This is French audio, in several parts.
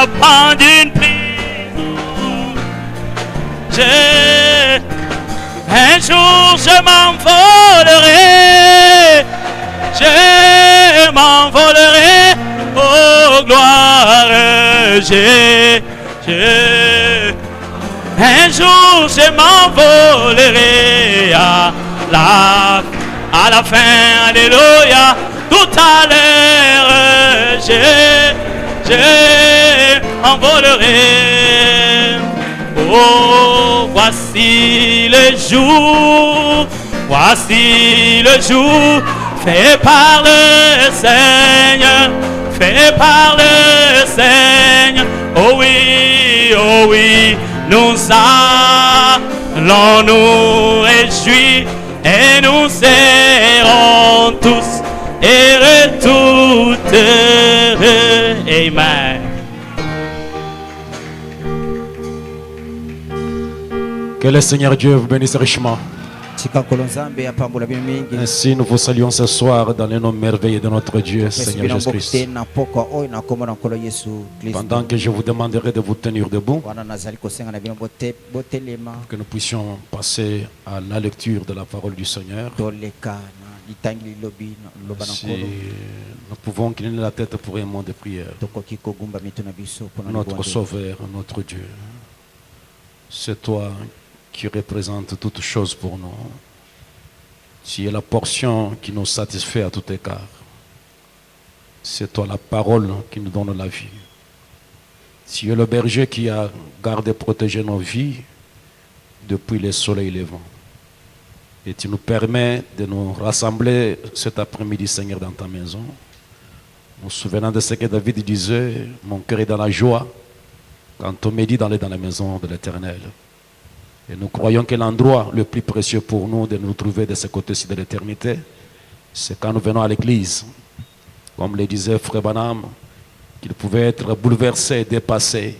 pas d'une prison. Un jour je m'envolerai, je m'envolerai, oh gloire, un jour je m'envolerai à la fin, alléluia, tout à l'heure, je m'envolerai. Oh, voici le jour fait par le Seigneur, fait par le Seigneur. Oh oui, nous allons nous réjouir et nous serons tous heureux, tout heureux. Amen. Que le Seigneur Dieu vous bénisse richement. Ainsi nous vous saluons ce soir dans le nom merveilleux de notre Dieu, Seigneur Jésus-Christ. Pendant que je vous demanderai de vous tenir debout, que nous puissions passer à la lecture de la parole du Seigneur. Si nous pouvons incliner la tête pour un mot de prière. Notre Sauveur, notre Dieu, c'est toi qui représente toutes choses pour nous. Tu es la portion qui nous satisfait à tout égard. C'est toi la parole qui nous donne la vie. Tu es le berger qui a gardé et protégé nos vies depuis le soleil levant. Et tu nous permets de nous rassembler cet après-midi, Seigneur, dans ta maison. Nous souvenons de ce que David disait, mon cœur est dans la joie quand on médite dans la maison de l'Éternel. Et nous croyons que l'endroit le plus précieux pour nous de nous trouver de ce côté-ci de l'éternité, c'est quand nous venons à l'église. Comme le disait Frère Branham, qu'il pouvait être bouleversé, dépassé.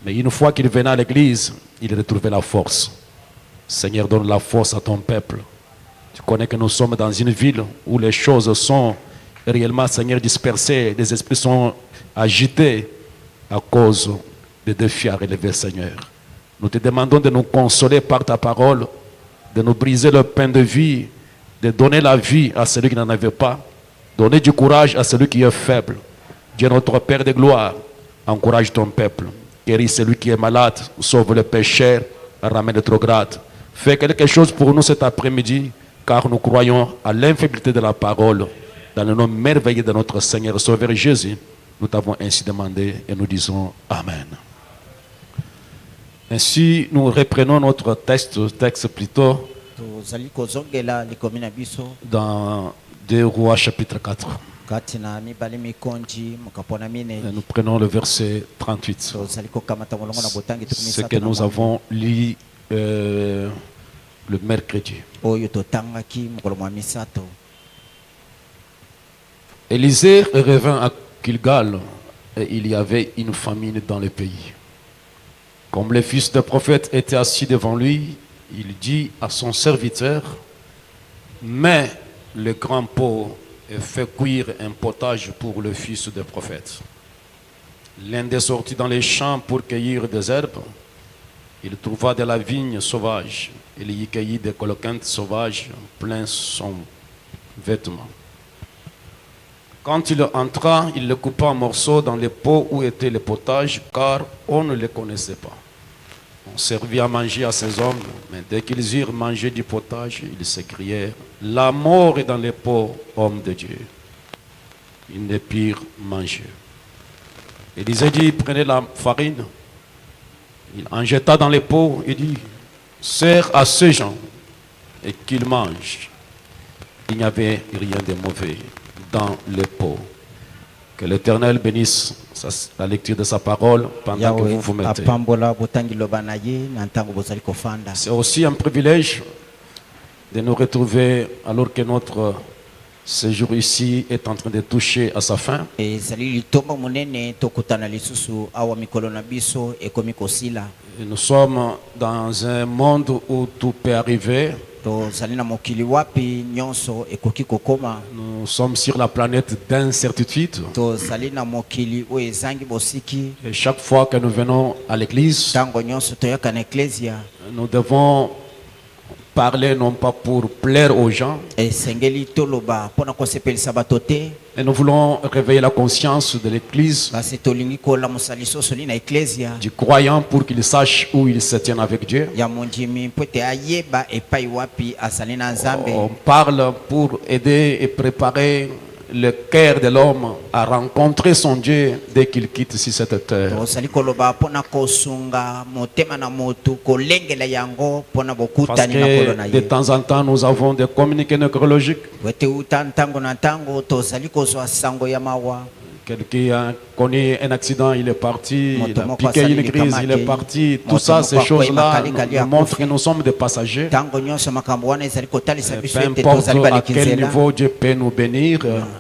Mais une fois qu'il venait à l'église, il retrouvait la force. Seigneur, donne la force à ton peuple. Tu connais que nous sommes dans une ville où les choses sont réellement, Seigneur, dispersées. Les esprits sont agités à cause des défis à relever, Seigneur. Nous te demandons de nous consoler par ta parole, de nous briser le pain de vie, de donner la vie à celui qui n'en avait pas, donner du courage à celui qui est faible. Dieu notre Père de gloire, encourage ton peuple, guéris celui qui est malade, sauve le pécheur, ramène le trop grade. Fais quelque chose pour nous cet après-midi, car nous croyons à l'infaillibilité de la parole. Dans le nom merveilleux de notre Seigneur Sauveur Jésus, nous t'avons ainsi demandé et nous disons Amen. Ainsi, nous reprenons notre texte plutôt dans 2 Rois chapitre 4. Nous prenons le verset 38. Ce que nous avons lu le mercredi. Élisée revint à Gilgal et il y avait une famine dans le pays. Comme le fils du prophète était assis devant lui, il dit à son serviteur, « Mets le grand pot et fais cuire un potage pour le fils du prophète. » L'un des sortit dans les champs pour cueillir des herbes. Il trouva de la vigne sauvage. Il y cueillit des coloquintes sauvages plein son vêtement. Quand il entra, il le coupa en morceaux dans les pots où était le potage, car on ne le connaissait pas. On servit à manger à ces hommes, mais dès qu'ils eurent mangé du potage, ils s'écrièrent, « La mort est dans les pots, homme de Dieu. » Ils ne purent manger. Élisée dit, prenez la farine. Il en jeta dans les pots et dit, « Sers à ces gens et qu'ils mangent. » Il n'y avait rien de mauvais dans les pots. Que l'Éternel bénisse la lecture de sa parole pendant que vous vous mettez. C'est aussi un privilège de nous retrouver alors que notre séjour ici est en train de toucher à sa fin. Et nous sommes dans un monde où tout peut arriver. tozali na mokili wapi nyonso ekoki kokoma. Nous sommes sur la planète d'incertitude. Tozali na mokili oyo ezangi bosiki. Et chaque fois que nous venons à l'église, Tango nyonso toyaka na eklesia, nous devons parler non pas pour plaire aux gens, esengeli toloba mpona kosepelisa bato te, et nous voulons réveiller la conscience de l'église, kasi tolingi kolamusa lisoso li na eklesia du croyant pour qu'il sache où il se tient avec Dieu. ya mondimi mpo ete ayeba epai wapi azali na nzambe. On parle pour aider et préparer le cœur de l'homme à rencontrer son Dieu dès qu'il quitte ici cette terre. tozali koloba mpona kosunga motema na motu kolengela yango mpona Parce bokutani na kolo na que de ye. temps en temps, nous avons des communiqués nécrologiques. Po ete uta ntango na ntango tozali kozwa sango ya mawa. Quelqu'un a connu un accident, il est parti, il a Motomoko piqué une asali crise, il est likamaki. parti. Tout ça, ces Motomoko choses-là akwei makali nous ya montrent kofi. que nous sommes des passagers. Ntango nyonso makambo wana ezali kotalisa Peu biso ete importe tozali à baleki quel nzela. niveau Dieu peut nous bénir,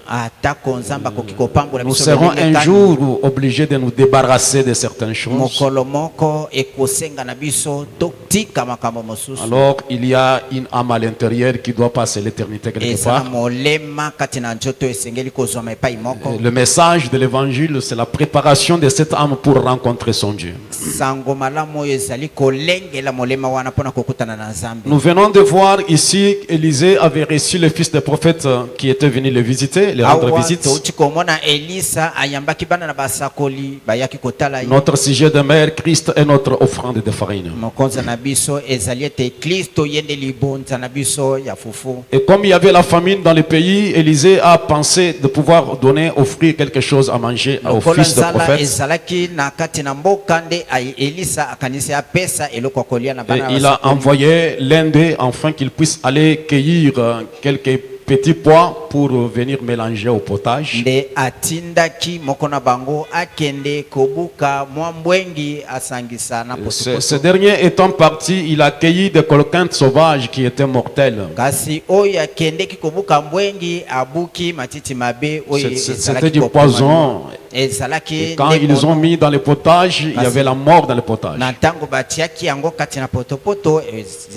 Atako nzambe akoki kopambola nous biso serons lolenge un kani. jour obligés de nous débarrasser de certaines choses. Mokolo moko ekosenga na biso totika makambo mosusu. Alors, il y a une âme à l'intérieur qui doit passer l'éternité quelque Eza na part. molema kati na nzoto esengeli kozwama epai moko. Le message de l'évangile, c'est la préparation de cette âme pour rencontrer son Dieu. Sango malamu oyo ezali kolengela molema wana mpona kokutana na nzambe. Nous venons de voir ici, Élisée avait reçu le fils des prophètes qui était venu le visiter, le rendre Awa visite. touti komona Elisa ayambaki bana na basakoli bayaki kotala ye. Notre sujet de mer, Christ est notre offrande de farine. Mokonza na biso ezali ete Kristo yende libonza na biso ya fufu. Et comme il y avait la famine dans le pays, Élisée a pensé de pouvoir donner, offrir quelque chose à manger au Lokola fils des nzala prophètes. ezalaki na kati na mboka nde Elisa akanisi apesa eloko ya kolia na Et bana na il a basakoli. envoyé l'un d'eux afin qu'il puisse aller cueillir quelques petits pois pour venir mélanger au potage. Nde atindaki moko na bango akende kobuka mwa mbwengi asangisa na Ce potopoto. dernier étant parti, il a cueilli des colocyntes sauvages qui étaient mortels. Kasi oyo akendeki kobuka mbwengi abuki matiti mabe oyo C'était ezalaki du kopoma. poison. Ezalaki Et quand nde ils ont mono. mis dans le potage, il y avait la mort dans le potage. Na ntango batiaki yango kati na potopoto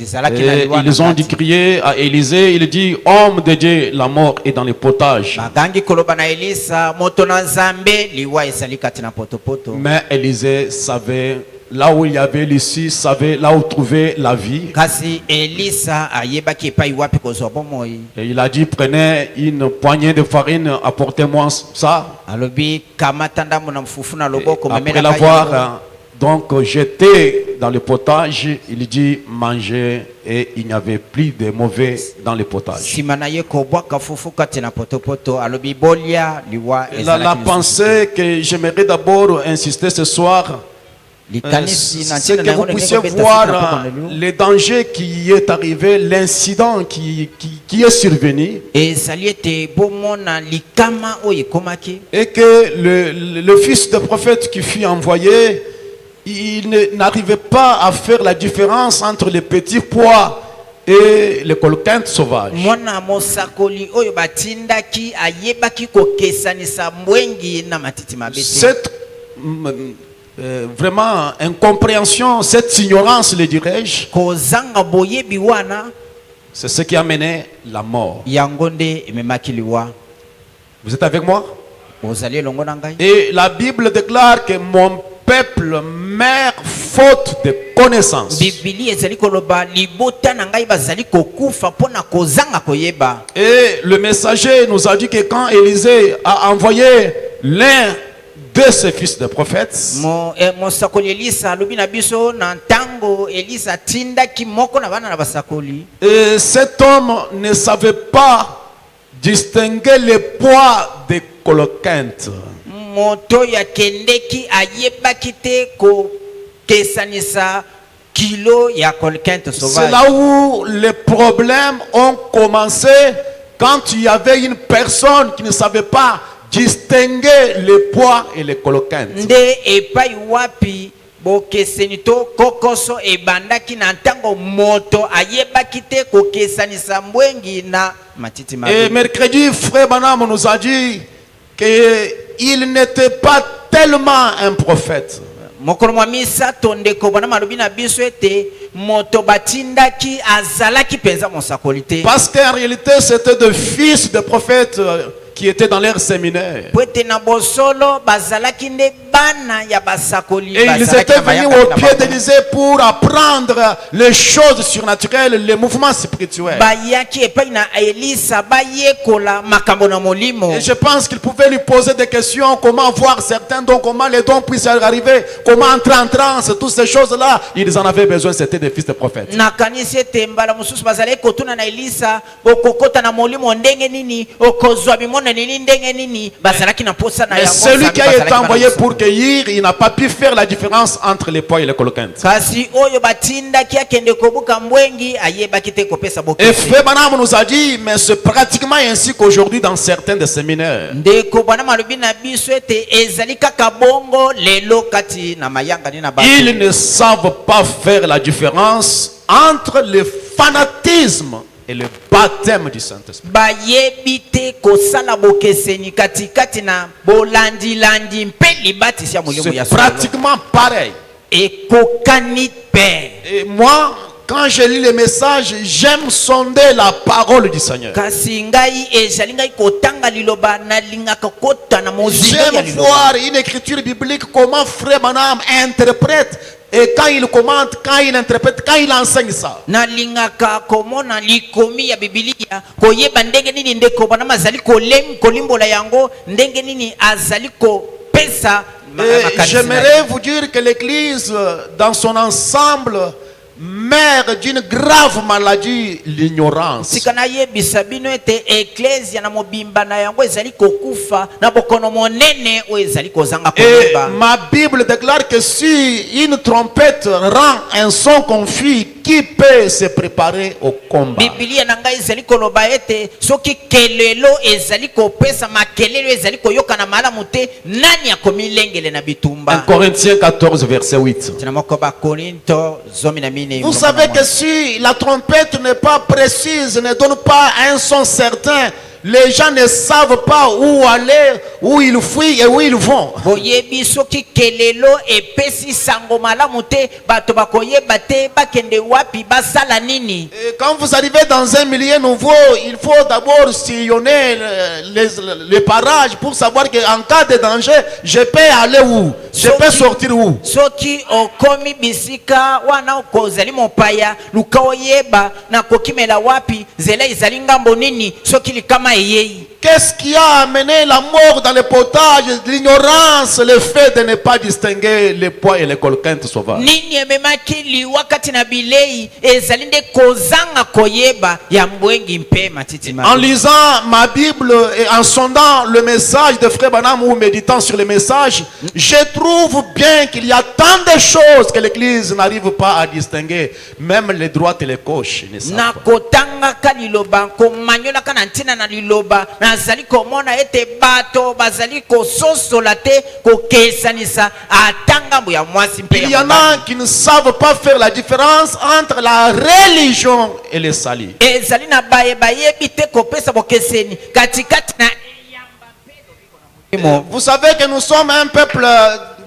ezalaki na Et liwa na ils ont dit kati. crier à Élisée, il dit, homme de Dieu, la mort est dans le potage. Bagangi koloba na Elisa moto na nzambe liwa ezali kati na potopoto. Mais Élisée savait, là où il y avait l'issue, savait là où trouver la vie. Kasi Elisa ayebaki epai wapi kozwa bomoi. Et il a dit, prenez une poignée de farine, apportez-moi ça. Alobi kamata ndambo na mfufu na loboko Après memela l'avoir kayango. donc jeté dans le potage, il dit manger et il n'y avait plus de mauvais dans le potage. Sima na ye kobwaka fufu kati na potopoto alobi bolia liwa La ezalaki lisusu. pensée que j'aimerais d'abord insister ce soir, Likanisi na c'est ntina que na vous yango puissiez ndenge beta voir sika poko na liu. le danger qui est arrivé, l'incident qui est survenu, Ezali ete bomona likama oyo ekomaki. et que le fils de prophète qui fut envoyé, il n'arrivait pas à faire la différence entre les petits pois et les colocyntes sauvages. Mwana mosakoli oyo batindaki ayebaki kokesanisa mbwengi na matiti mabe te. Cette vraiment incompréhension, cette ignorance, le dirais-je, Kozanga boyebi wana c'est ce qui a mené la mort. yango nde ememaki liwa. Vous êtes avec moi? Ozali elongo na ngai. Et la Bible déclare que mon peuple meurt faute de connaissance. Bibili ezali koloba libota na ngai bazali kokufa mpona kozanga koyeba. Et le messager nous a dit que quand Élisée a envoyé l'un de ses fils de prophètes, Mosakoli Elisa alobi na biso na ntango Elisa atindaki moko na bana na basakoli. et cet homme ne savait pas distinguer les pois des colocyntes. Moto ya kendeki ayebaki te kokesanisa kilo ya colquinte C'est sauvage. là où les problèmes ont commencé, quand il y avait une personne qui ne savait pas distinguer les pois et les colocyntes. Nde epai wapi bokeseni to kokoso ebandaki na ntango moto ayebaki te kokesanisa mbwengi na matiti Et mabe. mercredi, frère Banam nous a dit qu'il n'était pas tellement un prophète. mokolo mwa misato ndeko Branham alobi na biso ete moto batindaki azalaki penza mosakoli te. Parce qu'en réalité, c'était des fils de prophètes qui étaient dans leur séminaire. Pwete na bosolo bazalaki nde bana ya basakoli. Et ils étaient venus au pied d'Élysée pour apprendre les choses surnaturelles, les mouvements spirituels. Bayaki epai na Elisa bayekola makambo na molimo. Et je pense qu'ils pouvaient lui poser des questions, comment voir certains dons, comment les dons puissent arriver, comment entrer en transe, toutes ces choses-là. Ils en avaient besoin, c'était des fils de prophètes. Na kanisi ete mbala mususu bazalaki kotuna na Elisa bokokota na molimo ndenge nini okozwa bimona nini ndenge nini bazalaki na posa na Et yango. celui qui a été envoyé pour cueillir, il n'a pas pu faire la différence entre les pois et les coloquintes. Kasi oyo batindaki akende kobuka mbwengi ayebaki te kopesa Et bokesi. Frère Branham nous a dit, mais c'est pratiquement ainsi qu'aujourd'hui dans certains des séminaires. Ndeko Branham alobi na biso ete ezali kaka bongo lelo kati na mayanga ni na bato. Ils ne savent pas faire la différence entre le fanatisme et le baptême du Saint-Esprit. Bayebi te kosala bokeseni katikati na bolandi mpe libatisi ya molimo ya C'est solo. pratiquement pareil. Ekokani pe. Et moi, quand je lis les messages, j'aime sonder la parole du Seigneur. Kasi ngai ezali ngai kotanga liloba nalingaka kota na mozindo ya J'aime liloba. voir une écriture biblique, comment Frère Branham interprète. Et quand il commente, quand il interprète, quand il enseigne ça. Nalingaka komona likomi ya Biblia koyeba ndenge nini ndeko Branham azali kolimbola yango ndenge nini azali kopesa Et j'aimerais vous dire que l'Église, dans son ensemble, meurt d'une grave maladie, l'ignorance. sikana yebisa bino ete eklesia na mobimba na yango ezali kokufa na bokono monene oyo ezali kozanga Et koyeba. ma Bible déclare que si une trompette rend un son confus, qui peut se préparer au combat? Biblia na ngai ezali koloba ete soki kelelo ezali kopesa makelelo ezali koyoka na malamu te nani akomilengele na 1 bitumba. Corinthiens 14, verset 8. Tina moko ba Korinto zomi na mine. Vous savez que si la trompette n'est pas précise, ne donne pas un son certain, les gens ne savent pas où aller, où ils fuient et où ils vont. Boyebi soki kelelo epesi sango malamu te bato bakoyeba te bakende wapi basala nini. Et quand vous arrivez dans un milieu nouveau, il faut d'abord sillonner les parages pour savoir qu'en cas de danger, je peux aller où? Je peux sortir où? Soki okomi bisika wana okozali mopaya luka oyeba na kokimela wapi zela izali ngambo nini soki likama eyei. Qu'est-ce qui a amené la mort dans le potage? L'ignorance, le fait de ne pas distinguer les pois et les colquintes sauvages. Nini ememaki liwakati na bilei ezali nde kozanga koyeba ya mbwengi mpe matiti En mabe. lisant ma Bible et en sondant le message de Frère Branham ou méditant sur le message, je trouve bien qu'il y a tant de choses que l'Église n'arrive pas à distinguer. Même les droites et les gauches ne savent Na pas. kotangaka liloba komanyolaka na ntina na liloba nazali komona ete bato bazali kososola te kokesanisa atangambo ya mwasi mpe Il y ya en a mobali. qui ne savent pas faire la différence entre la religion et le salut. ezali na bayebi te kopesa bokeseni katikati na eyamba mpe lobiko na molimo. Vous savez que nous sommes un peuple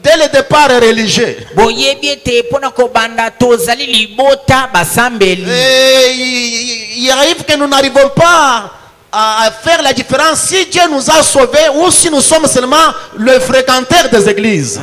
dès le départ religieux. boyebi ete mpona kobanda tozali libota basambeli. Et il arrive que nous n'arrivons pas à faire la différence si Dieu nous a sauvés ou si nous sommes seulement le fréquentaire des églises.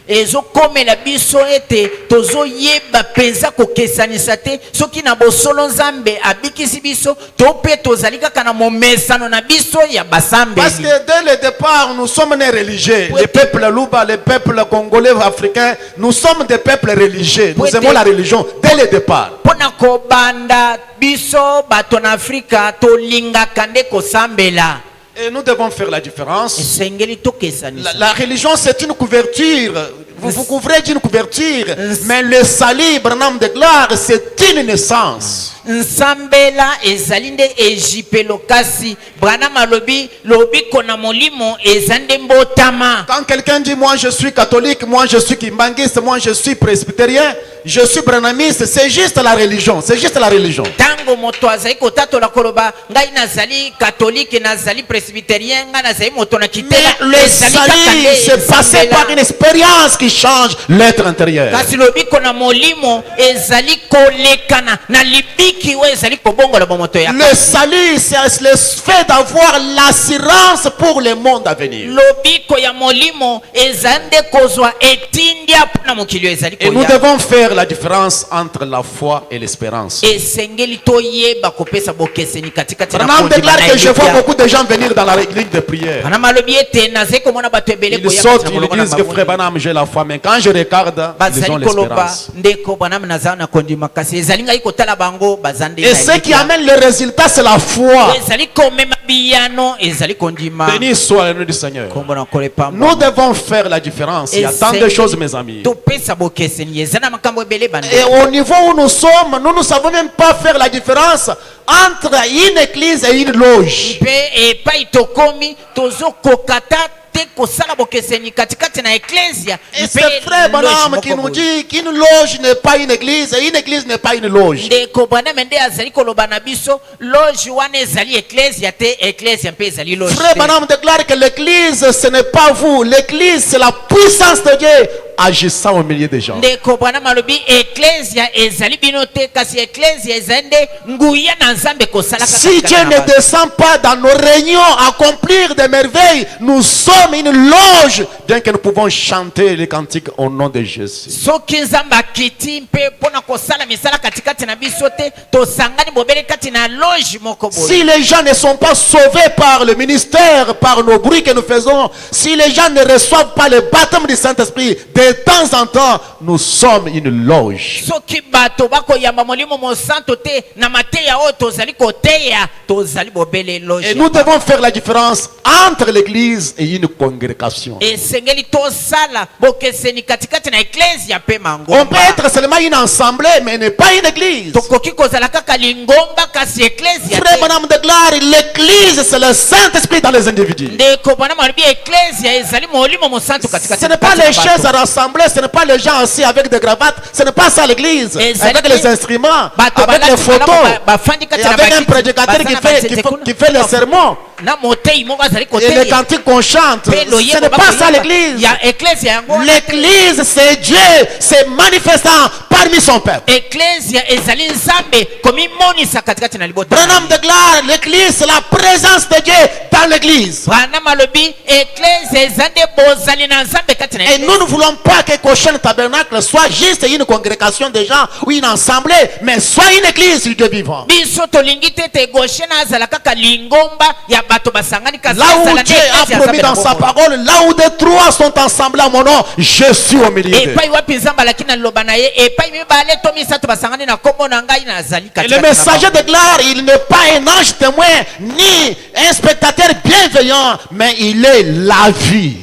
ezokomela biso ete tozoyeba penza kokesanisa te soki na bosolo nzambe abikisi biso to mpe tozali kaka na momesano na biso ya Parce basambeli. que dès le départ, nous sommes nés religieux. Les peuples Luba, les peuples congolais, africains, nous sommes des peuples religieux. Nous aimons la religion dès le départ. mpona kobanda biso bato na afrika tolingaka nde kosambela. Et nous devons faire la différence. esengeli tokesanisa. La religion, c'est une couverture. Vous vous couvrez d'une couverture. Mais le salut, Branham déclare, c'est une naissance. nsambela ezali nde ejipelo kasi Branham alobi lobiko na molimo ezande mbotama. Quand quelqu'un dit moi je suis catholique, moi je suis kimbangiste, moi je suis presbytérien, je suis branhamiste, c'est juste la religion, c'est juste la religion. Tango moto azali kotatola koloba ngai nazali catholique nazali presbytérien ngai nazali moto na kitela. Mais le salut c'est passé par une expérience qui change l'être intérieur. Kasi lobiko na molimo ezali kolekana na libiki we ezali kobongola bomoto ya. Le salut c'est le fait d'avoir l'assurance pour le monde à venir. Lobiko ya molimo ezande kozwa etindia pona mokilio ezali Et nous koya. devons faire la différence entre la foi et l'espérance. Esengeli toyeba kopesa bokeseni katikati na Branham kondima déclare na que je vois elipia. beaucoup de gens venir dans la ligne de prière. Branham alobi ete nazali komona bato ebele Ils koya sortent, katika ils molongo na disent que frère maboni. Branham j'ai la foi, mais quand je regarde, ils ont Bazali koloba l'espérance. ndeko Branham nazala na kondima kasi ezali ngai kotala bango bazande Et ce qui amène le résultat, c'est la foi. ezali komema biyano ezali kondima. Béni soit le nom du Seigneur. Kombo na kolepa Nous devons faire la différence. Il y a tant de choses, mes amis. topesa bokeseni ezali na makambo ebele bande. Et au niveau où nous sommes, nous ne savons même pas faire la différence entre une église et une loge. Mpe epai tokomi tozokokata te kosala bokeseni katikati na eklesia Et c'est frère Branham qui nous dit qu'une loge n'est pas une église et une église n'est pas une loge. ndeko Branham nde azali koloba na biso loge wana ezali eklesia te eklesia mpe ezali loge Frère te. Branham déclare que l'église, ce n'est pas vous. L'église, c'est la puissance de Dieu agissant au milieu des gens. ndeko Branham alobi eklesia ezali bino te kasi eklesia ezali nde nguya na nzambe kosalaka Si katikati Dieu na ne bato. descend pas dans nos réunions à accomplir des merveilles, nous sommes une loge, bien que nous pouvons chanter les cantiques au nom de Jésus. soki nzambe akiti mpe mpona kosala misala katikati na biso te tosangani bobele kati na loge moko boye. Si les gens ne sont pas sauvés par le ministère, par nos bruits que nous faisons, si les gens ne reçoivent pas le baptême du Saint-Esprit, de temps en temps, nous sommes une loge. soki bato bakoyamba molimo mosanto te na mateya oyo tozali koteya tozali bobele loge. Et nous devons faire la différence entre l'église et une congrégation. esengeli tosala bokeseni katikati na eklesia mpe On mangomba. peut être seulement une assemblée, mais ne pas une église. tokoki kozala kaka lingomba kasi eklesia Frère te. Branham déclare, l'église c'est le Saint-Esprit dans les individus. ndeko Branham alobi eklesia ezali molimo mosanto katikati Ce na n'est pas kati na les chaises à bato. rassembler, ce n'est pas les gens assis avec des cravates, ce n'est pas ça l'église. Avec les instruments, Bato avec balati les photos, malamu bafandi et kati na avec un bakiti, prédicateur baza qui na fait, banzete kuna. qui fait les sermons na motei moko azali et les koteya cantiques qu'on chante. mpe Ce loyebo n'est pas ça bakoyeba l'église. ya eklesia yango wana te. L'église c'est Dieu, c'est manifestant parmi son peuple. eklesia ezali nzambe komimonisa katikati na libota. Branham déclare, l'église c'est la présence de Dieu dans l'église. Branham alobi eklesia eza nde bozali na nzambe kati na Et nous ne voulons pas que Goshen Tabernacle soit juste une congrégation de gens ou une assemblée, mais soit une église du Dieu vivant. biso tolingi te ete Goshen azala kaka lingomba ya bato basangani kasi Là où ezala nde Dieu a eklesia ya promis nzambe na dans sa bomoi. parole, là où des trois sont ensemble à mon nom, je suis au milieu d'eux. epai wapi nzambe alaki na liloba na ye epai mibale to misato basangani na kombo na ngai nazali Et katikati le na messager bango. déclare, il n'est pas un ange témoin, ni un spectateur bienveillant, mais il est la vie.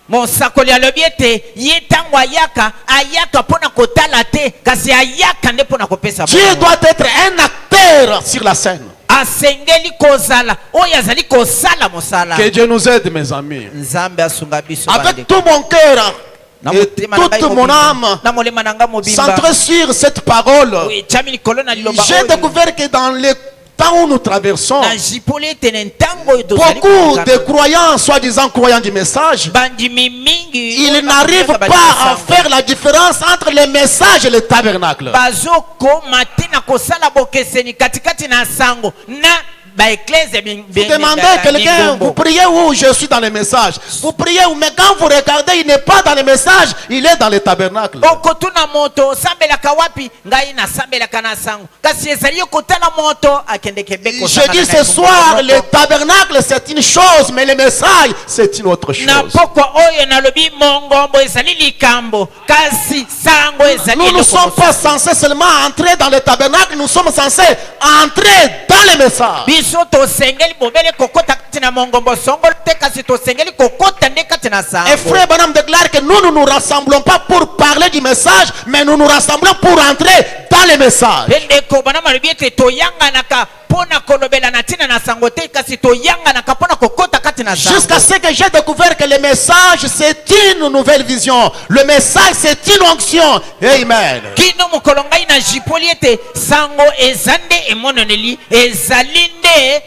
mosakoli alobi ete ye ntango ayaka mpona kotala te kasi ayaka nde mpona kopesa Dieu bomoi. doit être un acteur sur la scène. asengeli kozala oyo azali kosala mosala. Que Dieu nous aide, mes amis. nzambe asunga biso Avec bandeko. tout mon cœur Na et motema na ngai toute mon mobimba, âme, na molema na ngai mobimba centré sur cette parole, etiami likolo na liloba j'ai oyo. découvert que dans le temps où nous traversons, na jipoli ete na ntango oyo tozali beaucoup kokokana, de croyants, soi-disant croyants du message, bandimi mingi ils oyo n'arrivent bakobeta pas à badisango, faire la différence entre le message et le tabernacle. bazokoma te na kosala bokeseni katikati na sango na baeklese Vous demandez à quelqu'un, vous priez où? Je suis dans le message. Vous priez où? Mais quand vous regardez, il n'est pas dans le message, il est dans le tabernacle. okotuna moto osambelaka wapi ngai nasambelaka na sango kasi ezali yo kotala moto akendeke beko Je dis ce soir, le tabernacle c'est une chose, mais le message c'est une autre na chose. pokwa oyo nalobi mongombo ezali likambo kasi kasi sango ezali Nous ne eloko sommes pas censés seulement entrer dans le tabernacle, nous sommes censés entrer dans le message. biso tosengeli bobele kokota kati na mongombo songolo te kasi tosengeli kokota nde kati na Et sango. frère Branham déclare que nous ne nous rassemblons pas pour parler du message, mais nous nous rassemblons pour entrer dans le message. Pe ndeko bana malobi ete toyanganaka mpona kolobela na ntina na sango te kasi toyanganaka mpona kokota kati na sango. Jusqu'à ce que j'ai découvert que le message c'est une nouvelle vision. Le message c'est une onction. Amen. kino mokolo ngai na jipoli ete sango eza nde emononeli ezali nde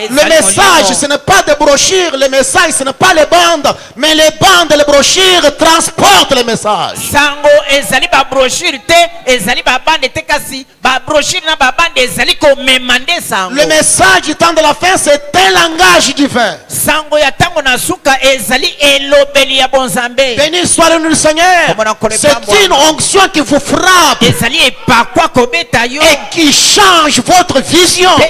Le message ce n'est pas des brochures, le message ce n'est pas les bandes, mais les bandes et les brochures transportent le message. sango ezali babrochure te ezali babande te kasi babrochure na babande ezali komema nde sango. Le message du temps de la fin c'est un langage divin. sango ya ntango na suka ezali elobeli ya bonzambe. Béni soit le nom du Seigneur. C'est une onction qui vous frappe ezali epakwa kobeta yo et qui change votre vision. pe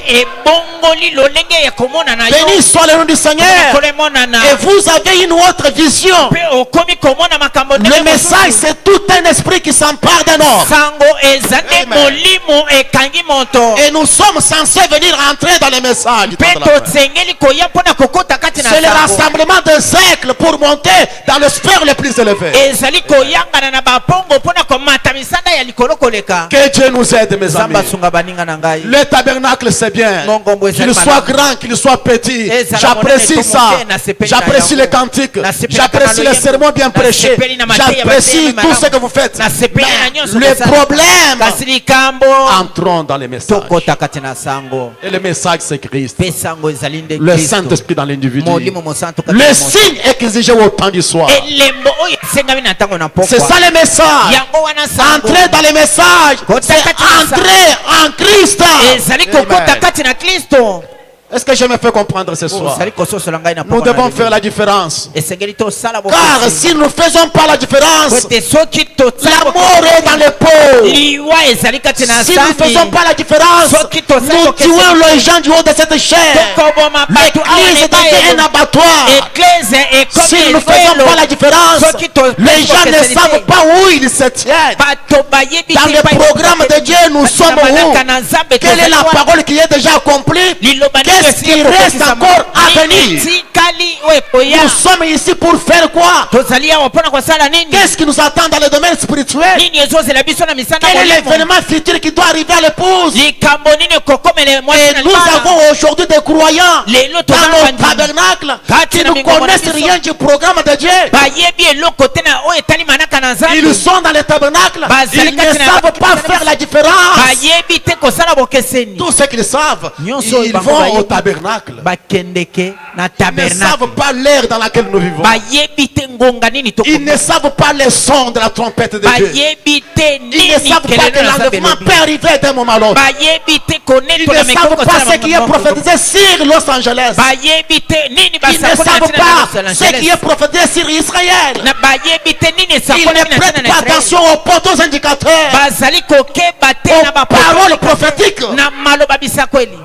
ebongoli lolenge ya komonana yo Béni soit le nom du Seigneur. kolemonana Et vous avez une autre vision. pe okomi komona makambo ndenge Le message mosusu. c'est tout un esprit qui s'empare d'un homme. sango eza nde Amen. molimo ekangi moto Et nous sommes censés venir entrer dans le message. du temps pe de la fin. tosengeli koya mpona kokota kati na C'est le sango. rassemblement des siècles pour monter dans le sphère le plus élevé. ezali koyangana na bapongo mpona komata misanda ya likolo koleka. Que Dieu nous aide, mes amis. nzambe asunga baninga na ngai. Le tabernacle, c'est bien. Mongombo ezali Qu'il soit malamu. grand, qu'il soit petit. Ezala J'apprécie monene ça. tomoke, nasepeli na J'apprécie yango. les cantiques. Nasepeli J'apprécie na les sermons bien prêchés. nasepeli na mateya J'apprécie bateya tout malamu. ce que vous faites. nasepeli na Mais nyonso le kosala. problème, kasi likambo entrons dans les messages. tokota kati na sango. Et le message, c'est Christ. pe sango ezali nde Le Kristo. Saint-Esprit dans l'individu. molimo mosantu kati Le na moto. signe exigé au temps du soir. elembo oyo esengami na ntango na pokwa. C'est ça le message. yango wana sango Entrer dans les messages, c'est entrer en Christ. ezali Amen. kokota kati na kristo. Est-ce que je me fais comprendre ce soir? ozali kososola ngai na Nous pokwa na devons lelo. faire la différence. esengeli tosala Car bokosi. si nous ne faisons pas la différence, Kote soki tosala la bokosi, mort est dans les peaux. liwa ezali kati na Si nous ne faisons sani. pas la différence, Soki tosala nous bokosi, tuons les gens du haut de cette chair. tokoboma bato awa L'église devient un na abattoir. eklese Si nous ekomi ne faisons efelo. pas la différence, Soki to- les gens ne tokeseli savent te. pas où ils se tiennent. bato bayebi Dans te le epai programme de Dieu, nous na sommes où? malaka na Nzambe Quelle est tozali la wana. parole qui est déjà accomplie? Liloba nini Qu'est-ce qui esili reste kokokisa encore à nini venir? etikali oyo ekoya. Nous sommes ici pour faire quoi? tozali awa mpona kosala nini. Qu'est-ce qui nous attend dans le domaine spirituel? nini ezozela biso na misana Quel est molimo. l'événement futur qui doit arriver à l'épouse? likambo nini ekokomela mwasi Et na nous libala. avons aujourd'hui des croyants lelo dans tozala nos bandimi tabernacles Kati qui na ne mingongo na connaissent biso. rien du programme de Dieu. bayebi eloko te na oyo etali manaka na Ils nzambe. sont dans les tabernacles. Bazali Ils ne kati na- savent pas faire la différence. bayebi te kosala bokeseni. Tout ce qu'ils savent, Nyonso oyo ils bango vont au bayebi. tabernacle. bakendeke na Ils ne tabernacle. savent pas l'ère dans laquelle nous vivons. bayebi te ngonga nini Ils ne savent pas les sons de la trompette de Dieu. bayebi te Ils ne nini savent pas que kelelo na nzambe l'enlèvement elobi. peut arriver d'un moment à l'autre. bayebi te Ils konetola ne mekoko savent pas kosala ce qui est makambo. prophétisé sur Los Angeles. bayebi te nini Ils ne basakoli na savent ntina na pas Los ce qui Angeles. est prophétisé sur Israël. na bayebi te nini Ils esakoli ne na prêtent ntina pas na Israel. attention aux poteaux indicateurs, bazali kokeba te na aux paroles bapoto prophétiques. na maloba bisakweli.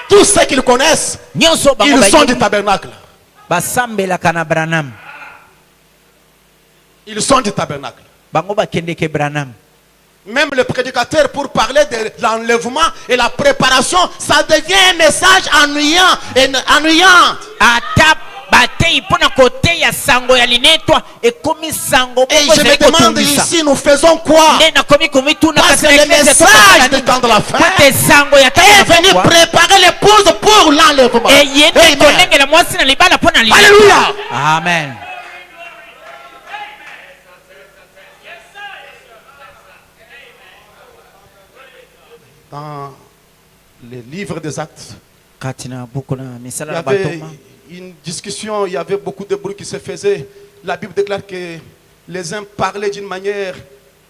Tout ce qu'ils connaissent, nyonso bango ils sont bayebi. du tabernacle. basambelaka na Branham. Ils sont du tabernacle. bango bakendeke Branham. Même le prédicateur, pour parler de l'enlèvement et la préparation, ça devient un message ennuyant. Ennuyant. ata batei mpona koteya sango ya linetwa ekomi sango Et bongo je me ezali demande kotungisa. ici, nous faisons quoi? nde nakomi komituna Parce que le message du temps de la fin kote sango ya est venu tata préparer l'épouse pour l'enlèvement. eyende Amen. kolengela mwasi na libala mpona Alléluia. amen. Dans les livres des actes, kati na buku na il misala y na avait batoma une discussion, il y avait beaucoup de bruit qui se faisait. La Bible déclare que les uns parlaient d'une manière,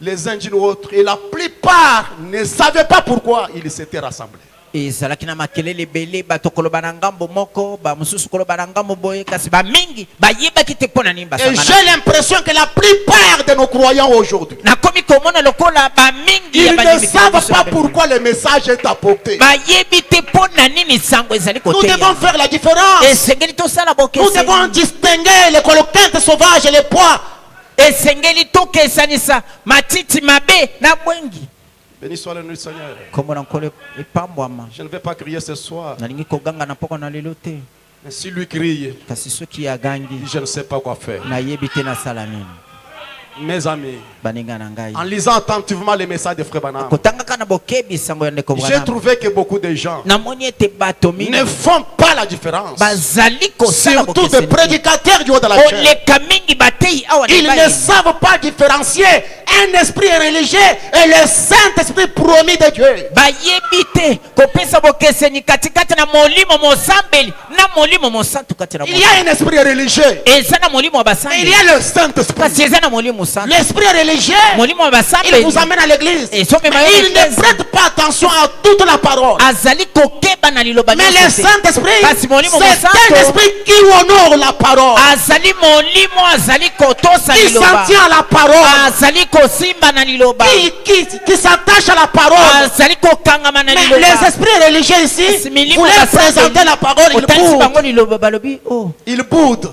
les uns d'une autre, et la plupart ne savaient pas pourquoi ils s'étaient rassemblés. ezalaki na makelele ebele bato koloba na ngambo moko bamosusu koloba na ngambo boye kasi bamingi bayebaki te mpo na nini Et basangana. j'ai l'impression que la plupart de nos croyants aujourd'hui, nakomi komona lokola bamingi ils ya ne bandimi savent biso pas na pourquoi le message est apporté. bayebi te mpo na nini sango ezali Nous koteya. devons faire la différence. esengeli tosala Nous devons bokeseni. distinguer les coloquintes sauvages et les pois esengeli tokesanisa matiti mabe na bwengi. Béni soit le nom du Seigneur. Komona nkole epambwama. Je ne vais pas crier ce soir. Nalingi koganga na poko na lelo te. Mais si lui crie, Kasi soki yagangi je ne sais pas quoi faire. na yebi te na sala nini. Mes amis, Baninga na ngai. en lisant attentivement les messages de Frère Branham, Kotangaka na bokebi sango ya ndeko j'ai Branham. trouvé que beaucoup de gens Namoni ete bato mingi ne font pas la différence. bazali kosala Surtout des bokeseni. prédicateurs du haut de la chair. Oleka mingi batei awa na Ils ne epai. savent pas différencier un esprit religieux et le Saint-Esprit promis de Dieu. bayebi te kopesa bokeseni katikati na molimo mosambeli na molimo mosantu kati na Il y a un esprit religieux eza na molimo wa et il basambeli y a le Saint-Esprit. kasi eza na molimo mosantu. L'esprit religieux, molimo wa il basambeli vous amène à l'église. Et son Mais mémoire il ne l'église. prête pas attention à toute la parole. azali kokeba na liloba Mais le nyonso te. Saint-Esprit, Kasi molimo c'est mosantu un esprit qui honore la parole. azali molimo azali kotosa Qui s'en liloba tient à la parole. azali kosimba na liloba Qui s'attache à la parole. azali kokangama na Mais liloba. les esprits religieux ici, Milimo vous leur basambeli. présentez la parole, ils Otalisi boudent. bango liloba balobi oh Ils boudent.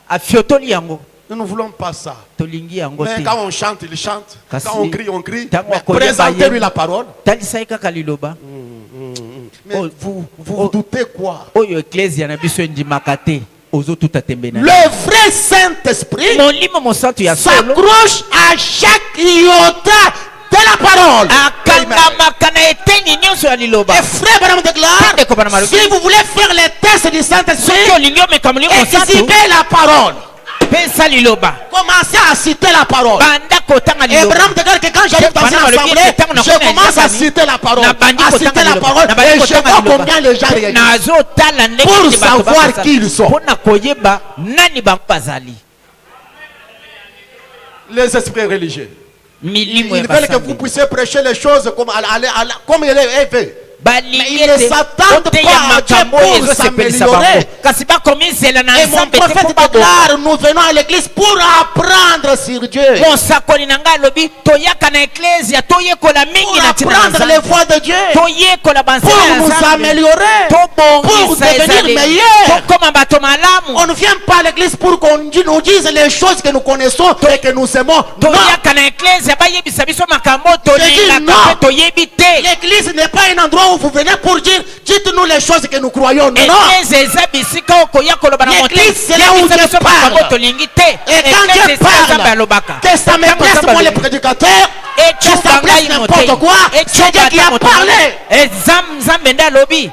afiotoli yango Nous ne voulons pas ça. tolingi yango Mais te. quand on chante, il chante. Kasi Quand on crie, on crie. tango Mais akoyeba présentez-lui ye. la parole. talisai kaka liloba Mais Oh. vous doutez quoi? oyo eklesia na biso endimaka te ozotuta tembe na Le vrai Saint-Esprit molimo mosantu ya solo s'accroche à chaque iota de la parole. Amen. akangamaka na eteni nyonso ya liloba. Et frère Branham Tende ko Branham déclare, alobi. si vous voulez faire les tests du soki Saint-Esprit, olingi omeka molimo mosantu exhibez la parole. pesa liloba Commencez à citer la parole. banda kotanga Et liloba. Branham déclare que quand j'arrive dans une Branham alobi assemblée, ete ntango je nakona commence à ezakani, citer la parole. nabandi À kotanga citer la liloba. parole. Nabandi Et je kotanga vois liloba. combien les gens réagissent. nazotala ndenge Pour nini bato savoir bakosala. qui ils sont. mpona koyeba nani bango bazali. Les esprits religieux. milimo Ils ya veulent que vous basambeli. puissiez prêcher les choses comme il est fait. balingi Mais ils ne ete s'attendent oteya pas à Dieu makambo pour oyo ezosepelisa bango s'améliorer. kasi bakomizela na Et mon nzambe te prophète mpo babonga. déclare, nous venons à l'église pour apprendre sur Dieu. mosakoli na ngai alobi toyaka na eklesia toyekola mingi Pour na ntina na apprendre les nzambe voies de Dieu. toyekola Pour bansela ya nous nzambe améliorer. Pour tobongisa devenir ezaleli meilleurs. tokoma bato malamu On ne vient pas à l'église pour qu'on nous dise les choses que nous connaissons et que nous aimons. Non. toyaka na eklesia bayebisa biso makambo non. tolingaka mpe toyebi te. L'église n'est pas un endroit où vous venez pour dire, dites-nous les choses que nous croyons. Non. eklese eza bisika okoya koloba na motema. L'église, c'est là où Yebisa Dieu biso makambo parle. tolingi te. Et quand Eklese Dieu esika nzambe parle, alobaka. que ça me plaise moi les prédicateurs, que ça plaise n'importe quoi, c'est Dieu qui a parlé. nzambe nde alobi.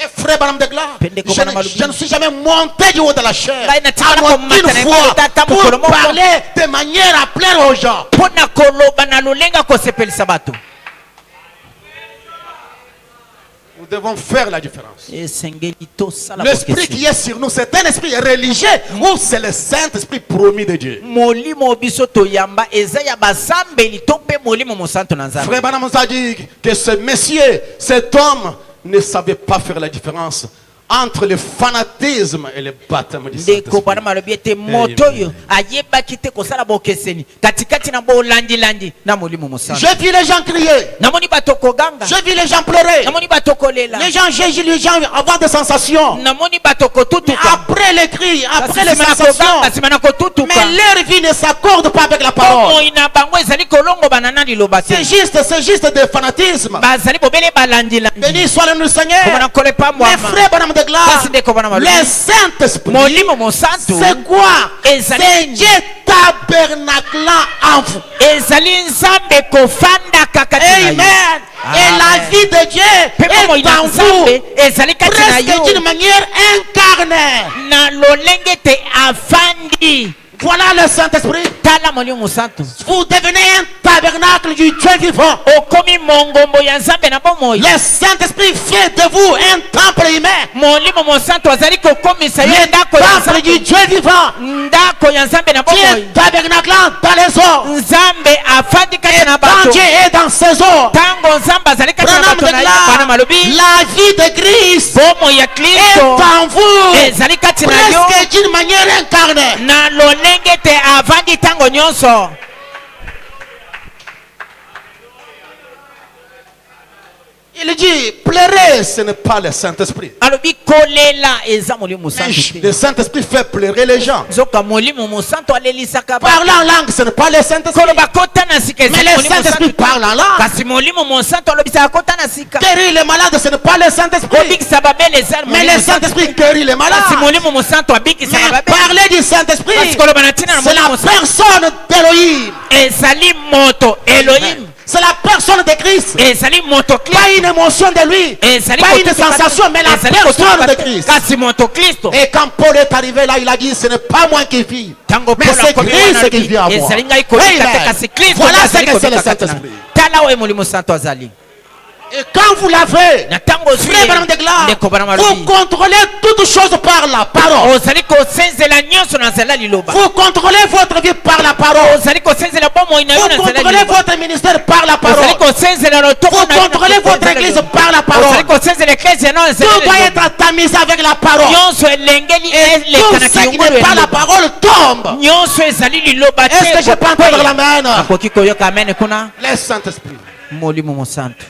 Et frère Branham déclare, Pendeko Branham alobi. je ne suis jamais monté du haut de la chair. Ngai natikala Alors komata une na fois, ekolo tata pour mokolo moko. parler de manière à plaire aux gens. mpona koloba na lolenga kosepelisa bato. Nous devons faire la différence. esengeli tosala L'esprit qui est sur nous, c'est un esprit religieux ou c'est le Saint-Esprit promis de Dieu. molimo biso toyamba eza ya basambeli to mpe molimo mosantu na nzambe. Frère Branham nous a dit que ce monsieur, cet homme, ne savait pas faire la différence entre le fanatisme et le baptême du ndeko Saint-Esprit. bana malobi ete moto oyo ayebaki te kosala bokeseni katikati na bolandilandi na molimo mosantu. J'ai vu les gens crier, namoni bato koganga, j'ai vu les gens pleurer, namoni bato kolela, les gens j'ai vu les gens avoir des sensations. namoni bato kotutuka. Après les cris, après les Nsima na sensations, koganga, nsima na kotutuka. mais leur vie ne s'accorde pas avec la parole. bomoi na bango ezali kolongobana na liloba te. C'est juste de fanatisme. bazali bobele balandilandi. Béni soit le nom du Seigneur. komona kole Mais pambwama. frère Branham déclare, Kasi ndeko bana malobi. le Saint-Esprit, molimo mosantu c'est quoi? ezali C'est Dieu tabernaclant en vous. ezali nzambe kofandaka kati na yo. Amen. Et la vie de Dieu mpe bomoi est na en vous. nzambe ezali kati na Presque d'une yo manière incarnée. na lolenge te afandi. Voilà le Saint-Esprit. tala molimo mosantu Vous devenez un tabernacle du Dieu vivant. okomi mongombo ya nzambe na bomoi. Le Saint-Esprit fait de vous un temple humain. molimo mosantu azali kokomisa yo Le ndako ya temple du nzambe. Dieu vivant. ndako ya nzambe na Qui bomoi. est tabernaclant dans les eaux. nzambe afandi kati na Quand bato. Dieu est dans ses eaux, ntango nzambe azali kati na Branham bato na ye bana déclare, malobi la vie de Christ bomoi ya est kristo en vous. ezali kati na yo Presque d'une manière incarnée. na lolenge te avandi ntango nyonso. Il dit, pleurer, ce n'est pas le Saint-Esprit. alobi kolela eza molimo mosantu Le Saint-Esprit fait pleurer les gens. nzoka molimo mosantu alelisaka Parler en langue, ce n'est pas le Saint-Esprit. koloba kota na sika Mais ezali le molimo Saint-Esprit mosantu parle en langue. kasi molimo mosantu alobisaka kota na sika Guérir les malades, ce n'est pas le Saint-Esprit. kobikisa babele eza Mais molimo le mosantu Saint-Esprit guérit les malades. kasi molimo mosantu abikisaka Mais babele parler du kasi Saint-Esprit, koloba na ntina na c'est molimo la mosantu personne d'Elohim. ezali moto Elohim C'est la personne de Christ. ezali moto Pas Kristo une émotion de lui. ezali Pas une kotoka sensation, mais la ezali personne kotoka de te, Christ. kasi moto Kristo Et quand Paul est arrivé là, il a dit, ce n'est pas moi qui vis. tango Mais Paul c'est akomi Christ wana qui alobi, vient à moi. ezali ngai kobika te Amen. kasi Kristo Voilà azali ce que c'est le kobika kati na Saint-Esprit. tala oyo molimo santo azali Et quand vous l'avez, na tango ozwi frère Branham déclare, ndeko Branham vous alobi contrôlez toutes choses par la parole. ozali kosenzela nyonso na nzela liloba Vous contrôlez votre vie par la parole. ozali kosenzela bomoi na yo Vous na nzela contrôlez liloba votre ministère par la ozali parole. kosenzela lotoko Vous na yo na contrôlez nzela votre église liloba. par la ozali parole. kosenzela eklezia na nzela Tout doit liloba être tamisé avec la parole. nyonso elengeli Tout eleka na ce qui kiyungulu n'est pas la liloba parole tombe. nyonso ezali liloba Est-ce que je peux entendre l'amen? akoki koyoka amen kuna Le Saint-Esprit. molimo mosantu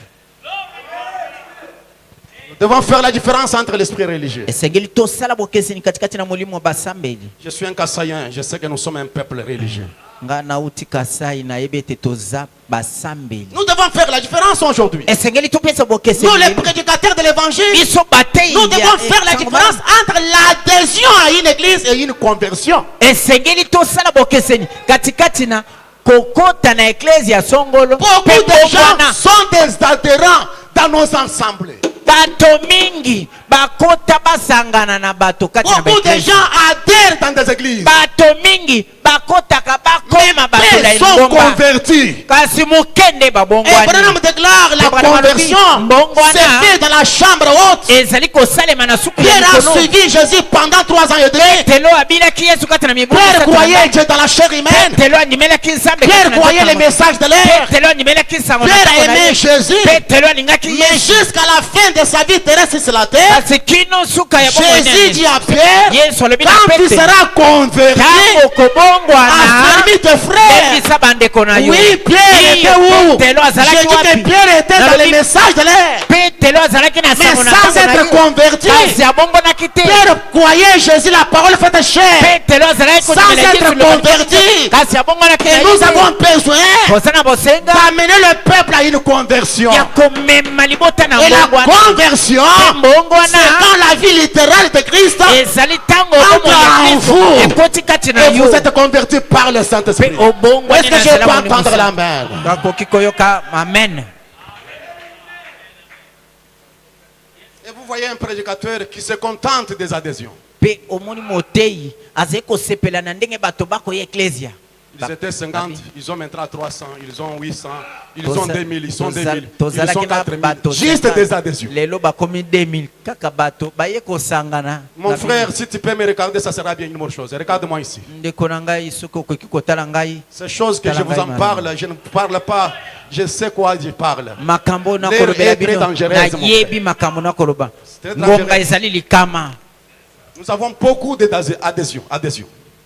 Nous devons faire la différence entre l'esprit religieux. esengeli tosala bokeseni katikati na molimo basambeli Je suis un Kassaïen, je sais que nous sommes un peuple religieux. nga nauti kasai nayebi ete toza basambeli Nous devons faire la différence aujourd'hui. esengeli topesa Nous, les bokeseni prédicateurs de l'évangile, biso batei nous devons faire la différence entre l'adhésion à une église et une conversion. esengeli tosala bokeseni katikati na kokota na eklezia songolo Beaucoup mpe de gens bongwana. sont des adhérents dans nos assemblées. bato mingi bakota basangana na bato kati na Beaucoup de baeklezia gens adhèrent dans des églises. bato mingi bakotaka bakoma bato na Ils sont elonga convertis. kasi mokende Et babongwani Branham déclare la Branham conversion Mbongwana. s'est fait dans la chambre haute. ezali kosalema na suku ya Pierre a mikono suivi Jésus pendant 3 ans et demi. telo abilaki yesu kati na mibu Pierre croyait Dieu dans la chair humaine. telo animelaki nzambe Pierre croyait les messages de l'air. telo animelaki nsango na Pierre ntango na aimait ye. Jésus. telo alingaki Mais yesu jusqu'à la fin de sa vie terrestre sur la terre, kasi kino suka ya bomoi na Jésus ye. dit à Pierre, yesu alobi na quand tu Petero, seras converti, tango kobongwana affermis tes frères. lebisa bandeko na yo Oui, Pierre était où? telo Je azalaki dis que wapi Pierre était dans Nalobi- les messages de l'air. petelo azalaki na Mais sango na sans ntango na être ye. converti, kasi abongonaki te Pierre croyait Jésus, la parole faite chair. petelo azalaki Sans kondimela être Yesu liloba converti. kasi abongonaki na Et nous Yesu. avons besoin koza na bosenga d'amener le peuple à une conversion. ya komema libota na Et la mbongwana conversion, mbongwana c'est quand la vie littérale de Christ ezali ntango Entre bomoi ya en Kristo vous. ekoti kati na et yo vous êtes convertis par le Saint-Esprit. mpe obongwani Est-ce na que je nzela peux molimo entendre santu. l'amen? akoki koyoka amen Et vous voyez un prédicateur qui se contente des adhésions. mpe omoni motei azali kosepela na ndenge bato bakoya eklesia Ils étaient 50, ils ont maintenant 300, ils ont 800, ils Toza- ont 2000, ils sont toza- 2000, ils tozalaki sont na 4000. bato Juste 50. des adhésions. lelo bakomi 2000 kaka bato baye kosangana Mon na frère, si tu peux me regarder, ça sera bien une bonne chose. Regarde-moi ici. ndeko na ngai soki okoki kotala ngai Ces choses que je vous en parle, je ne parle pas, je sais quoi je parle. makambo L'air nakolobela est très bino dangereuse, mon nayebi makambo nakoloba C'est très dangereux. ngonga ezali likama Nous avons beaucoup d'adhésions,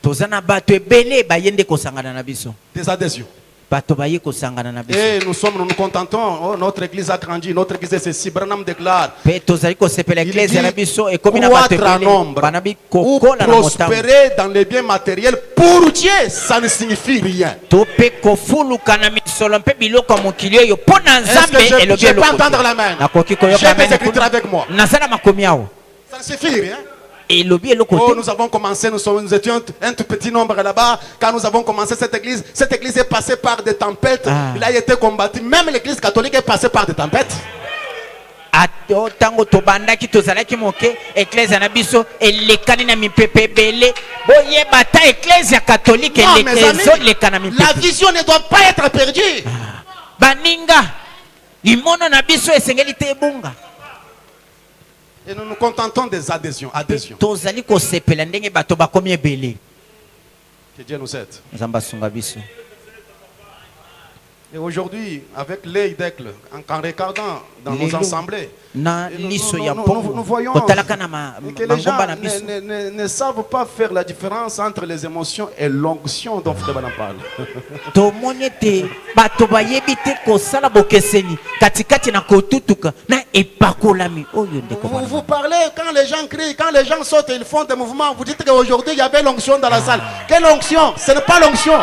toza na bato ebele baye nde kosangana na biso des adhésions. bato baye kosangana na biso Et nous nous contentons, oh, notre église a grandi, notre église est ceci. Branham déclare, mpe tozali kosepela il eklesia na dit, biso ekomi na bato croître en ebele nombre banabi ou kokola na motambo prospérer dans les biens matériels pour Dieu, ça ne signifie rien. to mpe kofuluka na misolo mpe biloko ya mokili oyo mpo na Est-ce nzambe que elobi je peux eloko entendre te. la main? nakoki J'ai koyoka des amen écritures avec moi. naza na makomi awa Ça ne suffit rien. elobi eloko Oh, te nous avons commencé, nous étions un tout petit nombre là-bas. Quand nous avons commencé cette église est passée par des tempêtes. Ah. Il a été combattu. Même l'église catholique est passée par des tempêtes. ato ntango tobandaki tozalaki moke eklesia na biso elekani na mipepe ebele boyeba ata eklesia katolike Non, mes amis, ezoleka na la mipepe vision ne doit pas être perdue. baninga limono na biso esengeli te ebunga Et nous nous contentons des adhésions. Adhésions. tozali kosepela ndenge bato bakomi ebele Que Dieu nous aide. nzambe asunga biso Et aujourd'hui, avec l'œil d'aigle, en regardant dans nos Lelo. assemblées, na et liso ya nous mpongo voyons kotalaka na que les gens mangomba na biso ne savent pas faire la différence entre les émotions et l'onction dont Frère Branham parle. tomoni ete bato bayebi te kosala bokeseni katikati na kotutuka na epakolami oyo ndeko Vous, bana. vous parlez, quand les gens crient, quand les gens sautent, ils font des mouvements, vous dites qu'aujourd'hui il y avait l'onction dans la salle. Quelle onction? Ce n'est pas l'onction.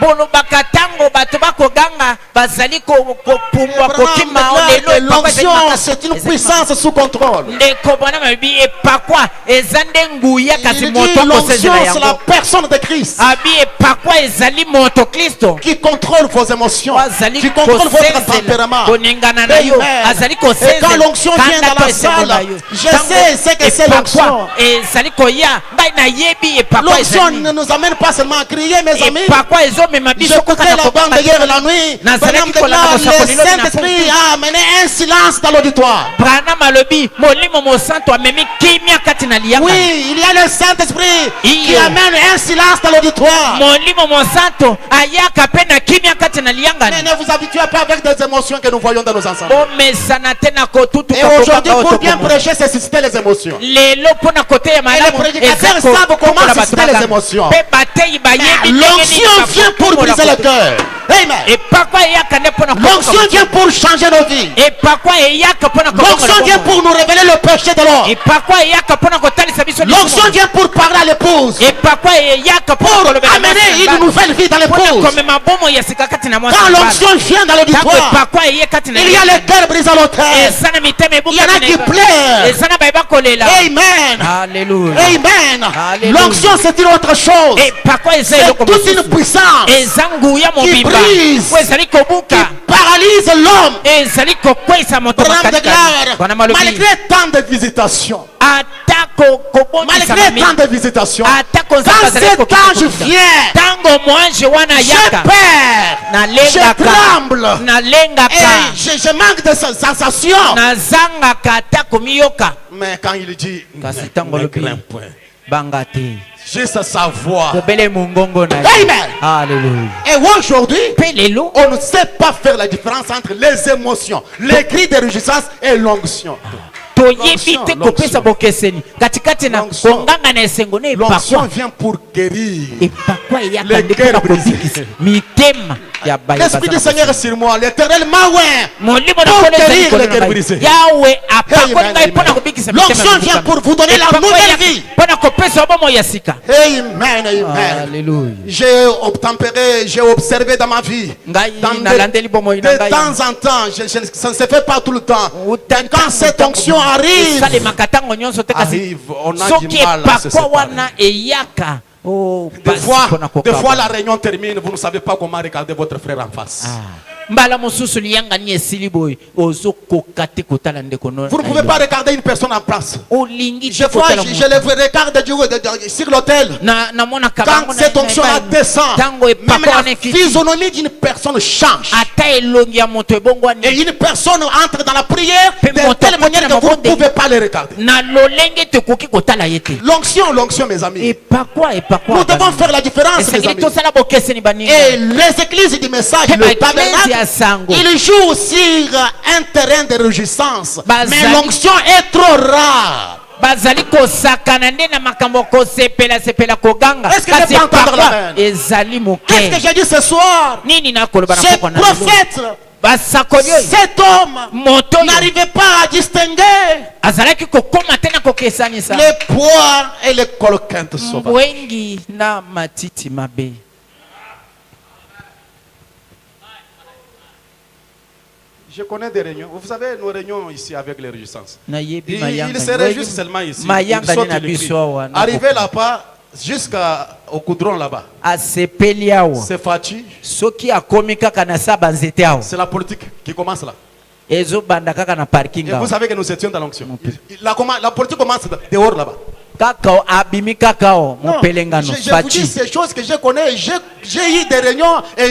bolobaka ntango bato bakoganga bazali kopumbwa kokima lelo L'onction, c'est une puissance sous contrôle. ndeko bwana mabi epakwa eza nde nguya kasi Il dit moto l'onction, akosezela c'est la yango personne de Christ abi epakwa ezali moto kristo qui contrôle vos émotions, azali qui contrôle votre kosenzela tempérament. koningana na yo Amen. azali Et quand kosenzela l'onction vient dans la salle, je sais ce que c'est l'onction. ezali koya ngai nayebi epakwa L'onction ezali ne nous amène pas seulement à crier, mes amis. epakwa ezomema biso kaka J'écoutais na la bande hier la nuit. Nazareth Branham déclare, le Saint-Esprit a amené un silence dans l'auditoire. Branham alobi molimo mosanto amemi kimia kati na liyanga Oui, il y a le Saint-Esprit qui Iyo. amène un silence dans l'auditoire. molimo mosanto ayaka pe na kimia kati na liyanga Mais ne vous habituez pas avec des émotions que nous voyons dans nos ensembles. omesana te na kotutuka Et aujourd'hui, kokanga pour bien otokomo. prêcher, c'est susciter les émotions. lelo mpona koteya Et les malamu prédicateurs eza savent comment kokola bato susciter les bakanga. émotions. Mpe bateyi bayebi ndenge nini L'onction vient pour bakokola briser le kotuka. cœur. Amen. epakwa eyaka nde mpona L'onction vient pour changer nos vies. epakwa eyaka mpona L'onction vient pour nous révéler le péché de l'homme. epakwa eyaka mpona kotalisa biso L'onction vient pour parler à l'épouse. epakwa eyaka mpona Pour kolobela amener mwasi na une mobali. nouvelle vie dans Mpona l'épouse. komema bomo ya sika kati na mwasi Quand na mobali. l'onction vient dans Ntango l'auditoire, epakwa eye kati na il y a les cœurs brisés à l'autel. eza na mitema Il y en a qui ebukana pleurent. eza na bayeba kolela Amen. Alléluia. Amen. Alléluia. L'onction, c'est une autre chose. epakwa eza C'est eloko toute une mosusu puissance eza nguya mobimba brise. po ezali qui kobuka paralyse l'homme. ezali kokweyisa moto Branham makalikali déclare, wana malobi malgré tant de visitations, ata kobondisa malgré tant de visitations, ata quand konzaka azali cet ange kokita vient, ntango mwanje wana je yaka perds, je nalengaka tremble, nalengaka et je manque de sensation. nazangaka ata komiyoka Mais quand il dit, kasi ne ntango lobi crains point, banga te juste sa voix. kobele mongongo na ye Amen. Alléluia. Et aujourd'hui, mpe lelo on ne sait pas faire la différence entre les émotions, les cris de réjouissance et l'onction. toyebi te kopesa bokeseni katikati na L'onction. konganga na esengo na L'onction epakwa vient pour guérir. epakwa eyaka Les nde cœurs mpona brisés. kobikisa mitema ya L'Esprit du Seigneur est sur moi, l'Éternel m'a oint. molimo na Pour nkolo ezali guérir likolo les na cœurs ngai. brisés. yawe apakoli Amen, ngai amen. mpona kobikisa L'onction vient pour vous donner la nouvelle vie. mpona kopesa bomo ya sika Amen, amen. Alléluia. J'ai obtempéré, j'ai observé dans ma vie. ngai Dans nalandeli bomoi na de ngai temps en temps, ça ne se fait pas tout le temps. Uta- Quand cette onction arrive, esalemaka ntango nyonso te kasi arrive, on a soki du mal à se epakwa séparer. wana eyaka oh, Des basi fois, mpona des fois kokaba. la réunion termine, vous ne savez pas comment regarder votre frère en face. mbala mosusu liyangani esili boye ozokoka te kotala ndeko no Vous ne pouvez pas regarder une personne en place. olingi te Je vois, kotala je le regarde sur l'autel. namonaka Quand cette onction-là descend, ntango même epakwa la wana ekiti physionomie d'une personne change. ata elongi ya moto Et ebongwani une personne entre dans la prière Pe de moto telle manière que akoti na vous ne mabonde. pouvez pas le regarder. na lolenge tekoki kotala ye te L'onction, mes amis. epakwa Nous devons faire la différence, mes esengeli amis. tosala bokeseni baninga Et les églises du message, Pe le baeklesi tabernacle, ya sango ils jouent sur un terrain de réjouissance. Bazali- Mais l'onction est trop rare. bazali kosakana nde na makambo kosepela koganga Est-ce que je kasi peux entendre epakwa l'amen? ezali Qu'est-ce que moke j'ai dit ce soir? nini nakoloba na Ce pokwa na lelo? prophète, basakoli oyo cet homme, moto oyo n'arrivait pas à distinguer azalaki kokoma te na kokesanisa les poires et les coloquintes sauvages. mbwengi na matiti mabe Je connais des réunions. Vous savez, nos réunions ici avec les réjouissances. nayebi Ils se réjouissent seulement ici. Ils mayangani sautent na les cris. biso awa na Arrivé là-bas, jusqu'au coudron là-bas, asepeli awa c'est Fati. soki akomi kaka na sa banzete awa C'est la politique qui commence là. ezobanda kaka na parking Et vous awa savez que nous étions dans l'onction. La politique commence dehors là-bas. kaka abimi kaka o Non, mopelengano je vous dis faci ces choses que je connais. J'ai eu des réunions et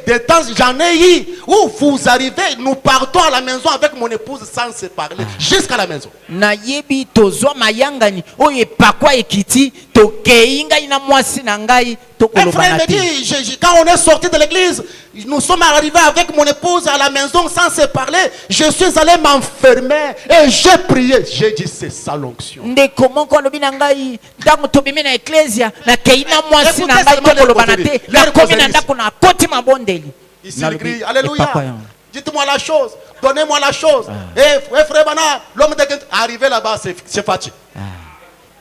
des temps, j'en ai eu où vous arrivez, nous partons à la maison avec mon épouse sans se parler, jusqu'à la maison. nayebi tozwa mayangani oyo epakwa ekiti tokei ngai na mwasi na ngai Un tokolobana frère me te dit, quand on est sorti de l'église, Nous sommes arrivés avec mon épouse à la maison sans se parler. Je suis allé m'enfermer et j'ai prié. J'ai dit, c'est ça l'onction. ndeko moko alobi na ngai ntango tobimi na eklesia nakei na mwasi na Écoutez ngai seulement tokoloba na les te causeries. nakomi na ndako na koti mabondeli Ici, il Nalobi, crie, Alléluia. epakwa yango. Dites-moi la chose. Donnez-moi la chose. Et frère Bana, l'homme de arrivé là-bas, c'est Fachi.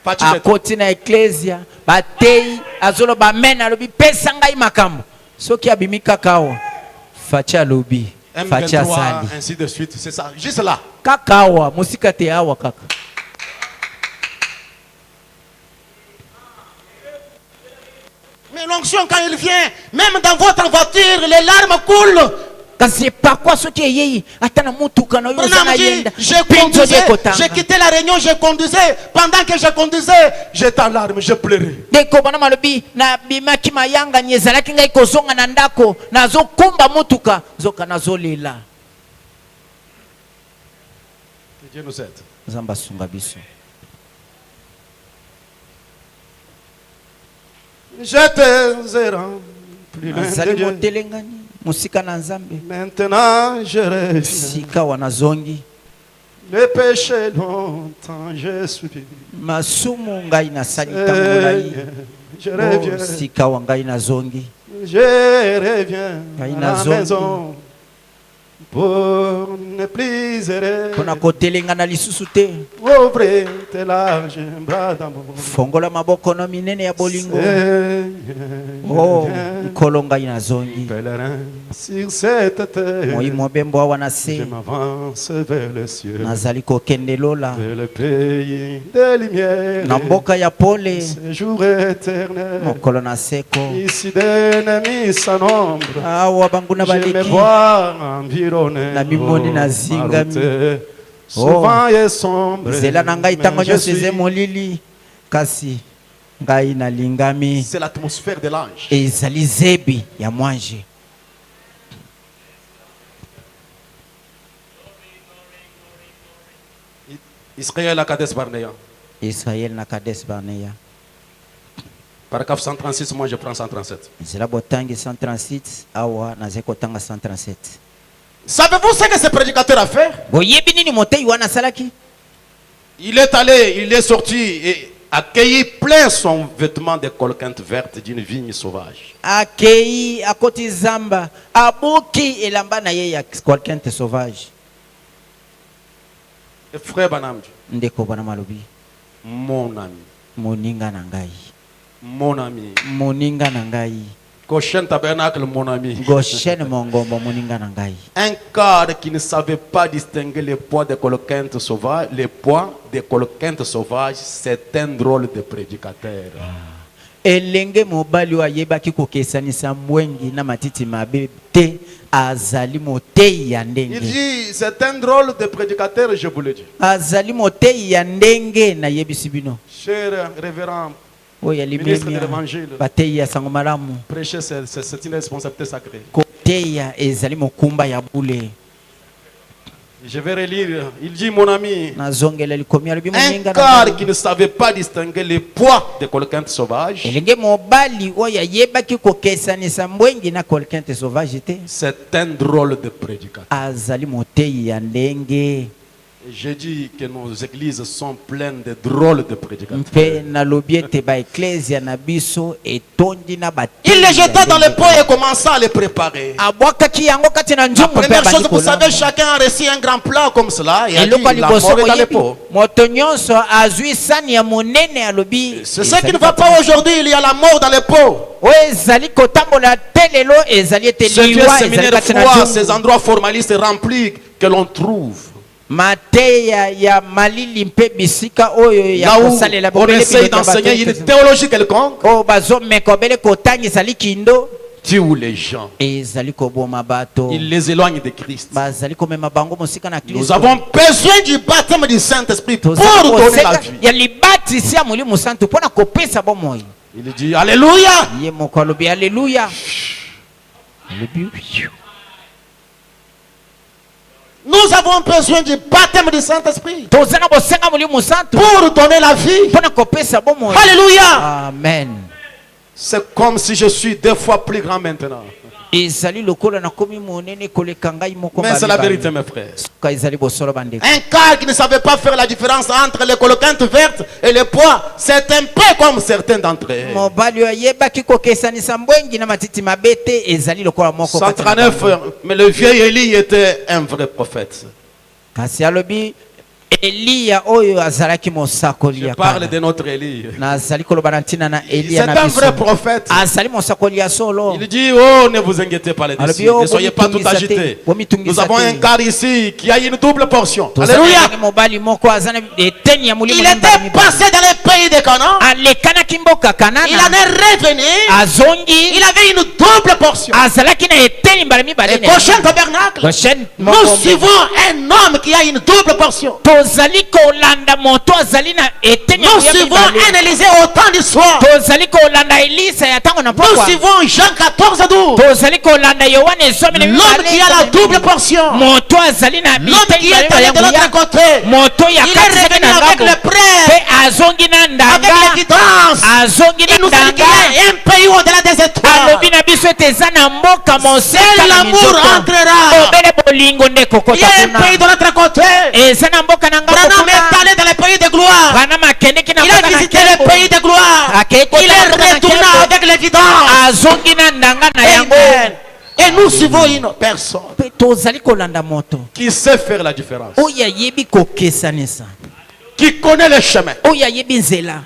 Fachi. akoti na eklesia batei azoloba amen alobi pesa ngai makambo soki abimi kaka awa faci alobi faci M23, asali ainsi de suite. C'est ça. Juste là. kaka awa mosika te awa kaka Mais l'onction, quand il vient, même dans votre voiture, les larmes coulent. kasi epakwa soki eyei ata na motuka na oyo oza Branham na dit, yenda j'ai mpinzo conduisé, ekotanga j'ai quitté la réunion, j'ai conduisé. Pendant que je conduisais, j'étais en larmes, je pleurais. ndeko bana malobi nabimaki mayangani ezalaki ngai kozonga na ndako nazokumba motuka zoka nazolela Que Dieu nous aide. nzambe asunga biso J'étais errant, plus loin de nazali Dieu. motelengani mosika na nzambe Maintenant, je reviens. sika wana zongi Le péché longtemps, je suis. masumu ngai nasali ntango molai Je Oh, reviens. sika wa ngai nazongi Je reviens Ngai à la nazongi. maison pour ne plus errer. mpona kotelengana lisusu te Ouvrir tes larges bras d'amour. fongola maboko no minene ya bolingo Seigneur, o nkolo ngai nazongi pèlerin sur cette terre, moi mobembo awa na se je m'avance vers le ciel, nazali kokende lola vers le pays des lumières, na mboka ya pole séjour éternel. mokolo na seko Ici d'ennemis sans nombre, awa banguna je me baleki vois environné. Na bimoni na Ma zingami. route souvent est sombre. nzela na ngai ntango mais je nyonso suis- eze molili kasi ngai nalingami C'est l'atmosphère de l'ange. ezali zebi ya mwanje Israël à Kadesh Barnea. israel na kades barneya Paragraphe 136, moi je prends 137. nzela botangi 136 awa nazali kotanga 137 Savez-vous ce que ce prédicateur a fait? boyebi nini motei wana asalaki Il est allé, il est sorti et a cueilli plein son vêtement de colquinte verte d'une vigne sauvage. akei akoti zamba abuki elamba na ye ya colquinte sauvage Et frère Banam, ndeko bana malobi mon ami, moninga na ngai mon ami, moninga na ngai Goshen Tabernacle, mon ami. goshene mongombo moninga na ngai Un cadre qui ne savait pas distinguer les poids des colquintes sauvages, les poids des colquintes sauvages, c'est un drôle de prédicateur. elenge mobali oyo ayebaki kokesanisa mbwengi na matiti mabe te azali motei ya Il ndenge dit, c'est un drôle de prédicateur, je vous le dis. azali motei ya ndenge nayebisi bino Cher révérend, oyo ministre de alimemia l'évangile, batei ya sango malamu prêcher, c'est une responsabilité sacrée. koteya ezali mokumba ya bule Je vais relire. Il dit, mon ami, nazongela likomi alobi un moninga na corps ngai. qui ne savait pas distinguer les poids des colquintes sauvages, elenge mobali oyo ayebaki kokesanisa mbwengi na colquinte sauvage te c'est un drôle de prédicateur. azali motei ya ndenge Et j'ai dit que nos églises sont pleines de drôles de prédicateurs. mpe nalobi ete baeklesia na biso etondi na Il les jeta dans les ndenge. pots et commença à les préparer. abwakaki yango kati na La nzungu mpe première chose, abandi vous savez, kolamba. chacun a reçu un grand plat comme cela et a dit, eloko ya la liboso mort est dans les boyebi pots. moto nyonso azwi sani ya monene alobi C'est ce qui ne va pas aujourd'hui, il y a la mort dans les pots. oyo ezali kotambola te lelo ezali ete Ce vieux liwa ezali séminaire kati na froid, nzungu ces endroits formalistes remplis que l'on trouve. mateya ya malili mpe bisika oyo ya Là où kosalela on bobele essaye biloko ya bato d'enseigner une ete- théologie quelconque, oyo bazomeka obele kotangisa likindo tue les gens. ezali koboma bato Il les éloigne de Christ. bazali komema bango mosika na Nous kristo avons besoin du baptême du Saint-Esprit pour tozali donner la kosenga vie. ya libatisi ya molimo santu mpona kopesa bomoi Il dit Alléluia. ye moko alobi aleluya alobi Nous avons besoin du baptême du Saint-Esprit toza na bosenga molimo santu pour donner la vie. mpona kopesa bomoi Alléluia. amen C'est comme si je suis 2 fois plus grand maintenant. ezali lokola nakomi monene koleka ngai moko Mais c'est la vérité, mes frères. suka ezali bosolo bandeko. Un car qui ne savait pas faire la différence entre les coloquantes vertes et les pois, c'est un peu comme certains d'entre eux. mobali oyo ayebaki kokesanisa mbwengi na matiti mabe te ezali lokola moko kati na 139, mais le vieil Élie était un vrai prophète. kasi alobi Eliya oyo azalaki mosakoli Je ya parle kala. de notre Élie. nazali koloba na ntina na C'est Eliya na un biso vrai prophète. azali mosakoli ya solo. Il dit, oh, ne vous inquiétez pas les-dessus. Alors, Ne soyez pas tout agités. Nous avons un car ici qui a une double portion. Tozali Alléluia. na mobali moko aza na eteni ya molimo Il na était mibale. passé dans le pays de Canaan. alekanaki mboka Il en kanana est revenu. azongi Il avait une double portion. azalaki na eteni mbala mibale Et na prochain tabernacle, Goshen nous moko. suivons un homme qui a une double portion. tozali kolanda moto azali na eteni ya Nous nguya suivons mibale. un Élisée au temps du soir. tozali kolanda elisa ya ntango na Nous pokwa suivons Jean 14 à 12. tozali kolanda yohane ezomi na L'homme qui a la double portion. moto azali na L'homme biteni qui est mibale allé ya de l'autre nguya côté. moto ya Il est katisaki revenu na avec ngambo le prêtre, mpe azongi na avec ndanga l'évidence. azongi na Il nous a dit qu'il ndanga y a un pays au-delà des étoiles. alobi na biso ete eza na mboka moseka Seul na l'amour minzoto entrera. obele bolingo nde Il y kokota a un kuna pays de l'autre côté. eza na mboka na ngambo Branham kuna est allé dans le pays de gloire. branama akendeki na Il a mboka na visité le nkembo pays de gloire. akei Il kota na est mboka na retourné nkembo avec l'évidence. azongi na ndanga na yango Amen. Et nous suivons une personne mpe tozali kolanda moto qui sait faire la différence, oyo ayebi kokesanisa qui connaît le chemin. oyo ayebi nzela.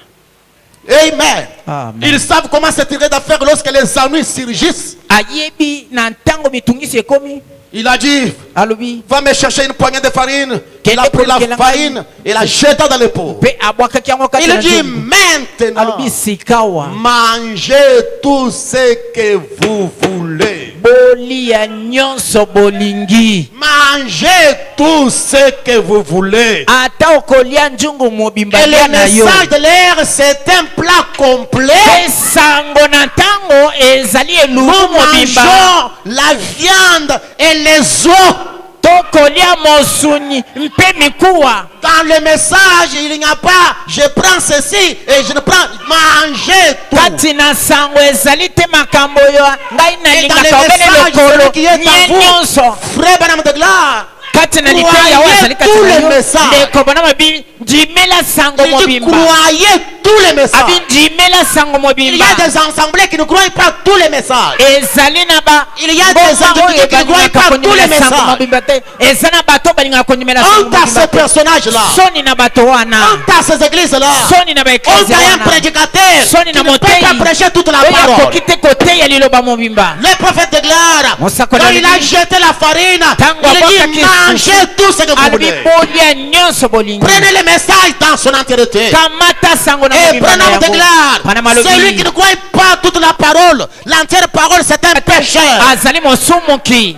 Amen. Amen. Ils savent comment se tirer d'affaire lorsque les ennuis surgissent. ayebi na ntango mitungisi ekomi Il a dit, alobi va me chercher une poignée de farine. Quel Il a est pris la quel est farine et l'a jetée dans le pot. mpe abwakaki yango kati Il na dit, nzoto. maintenant, alobi sikawa mangez tout ce que vous voulez. bolia nyonso bolingi Mangez tout ce que vous voulez. ata okolia njungu mobimba Et lia le na yo message de l'air, c'est un plat complet. mpe sango na ntango ezali Nous elubu mobimba mangeons la viande et les os. tokolia mosuni mpe mikuwa. Dans le message, il n'y a pas je prends ceci et je ne prends. Mangez tout. kati na sango ezali te makambo oyo ngai Et dans nalingaka le obele message, lokolo celui qui est nye en vous, nyonso frère Branham de gloire, kati na liteya yawo croyez azali kati tous na les yo messages. ndeko bona mabi ndimela sango il dit mobimba croyez tous les messages. abi ndimela sango Il y mobimba a des assemblées qui ne croient pas tous les messages. ezali na ba Il y a des mbongo individus oyo qui ne croient balingaka pas tous les kondimela sango messages. mobimba te eza na bato balingaka kondimela sango Honte à mobimba ces te personnages-là. soni na bato wana Honte à ces églises-là. soni na Honte baeklezia à un wana prédicateur soni qui na ne peut moteyi pas prêcher toute la oyo parole. akoki te koteya liloba mobimba. Le prophète de gloire, Mosako quand na il a libi. jeté la farine, Tango il abwakaki dit mangez tout ce que vous alobi voulez. bolia nyonso bolingi Prenez le message dans son entièreté. kamata sango na Et mobimba na Branham de yango gloire, Branham alobi. celui qui ne croit pas toute la parole, l'entière parole, c'est un pécheur. azali mosumuki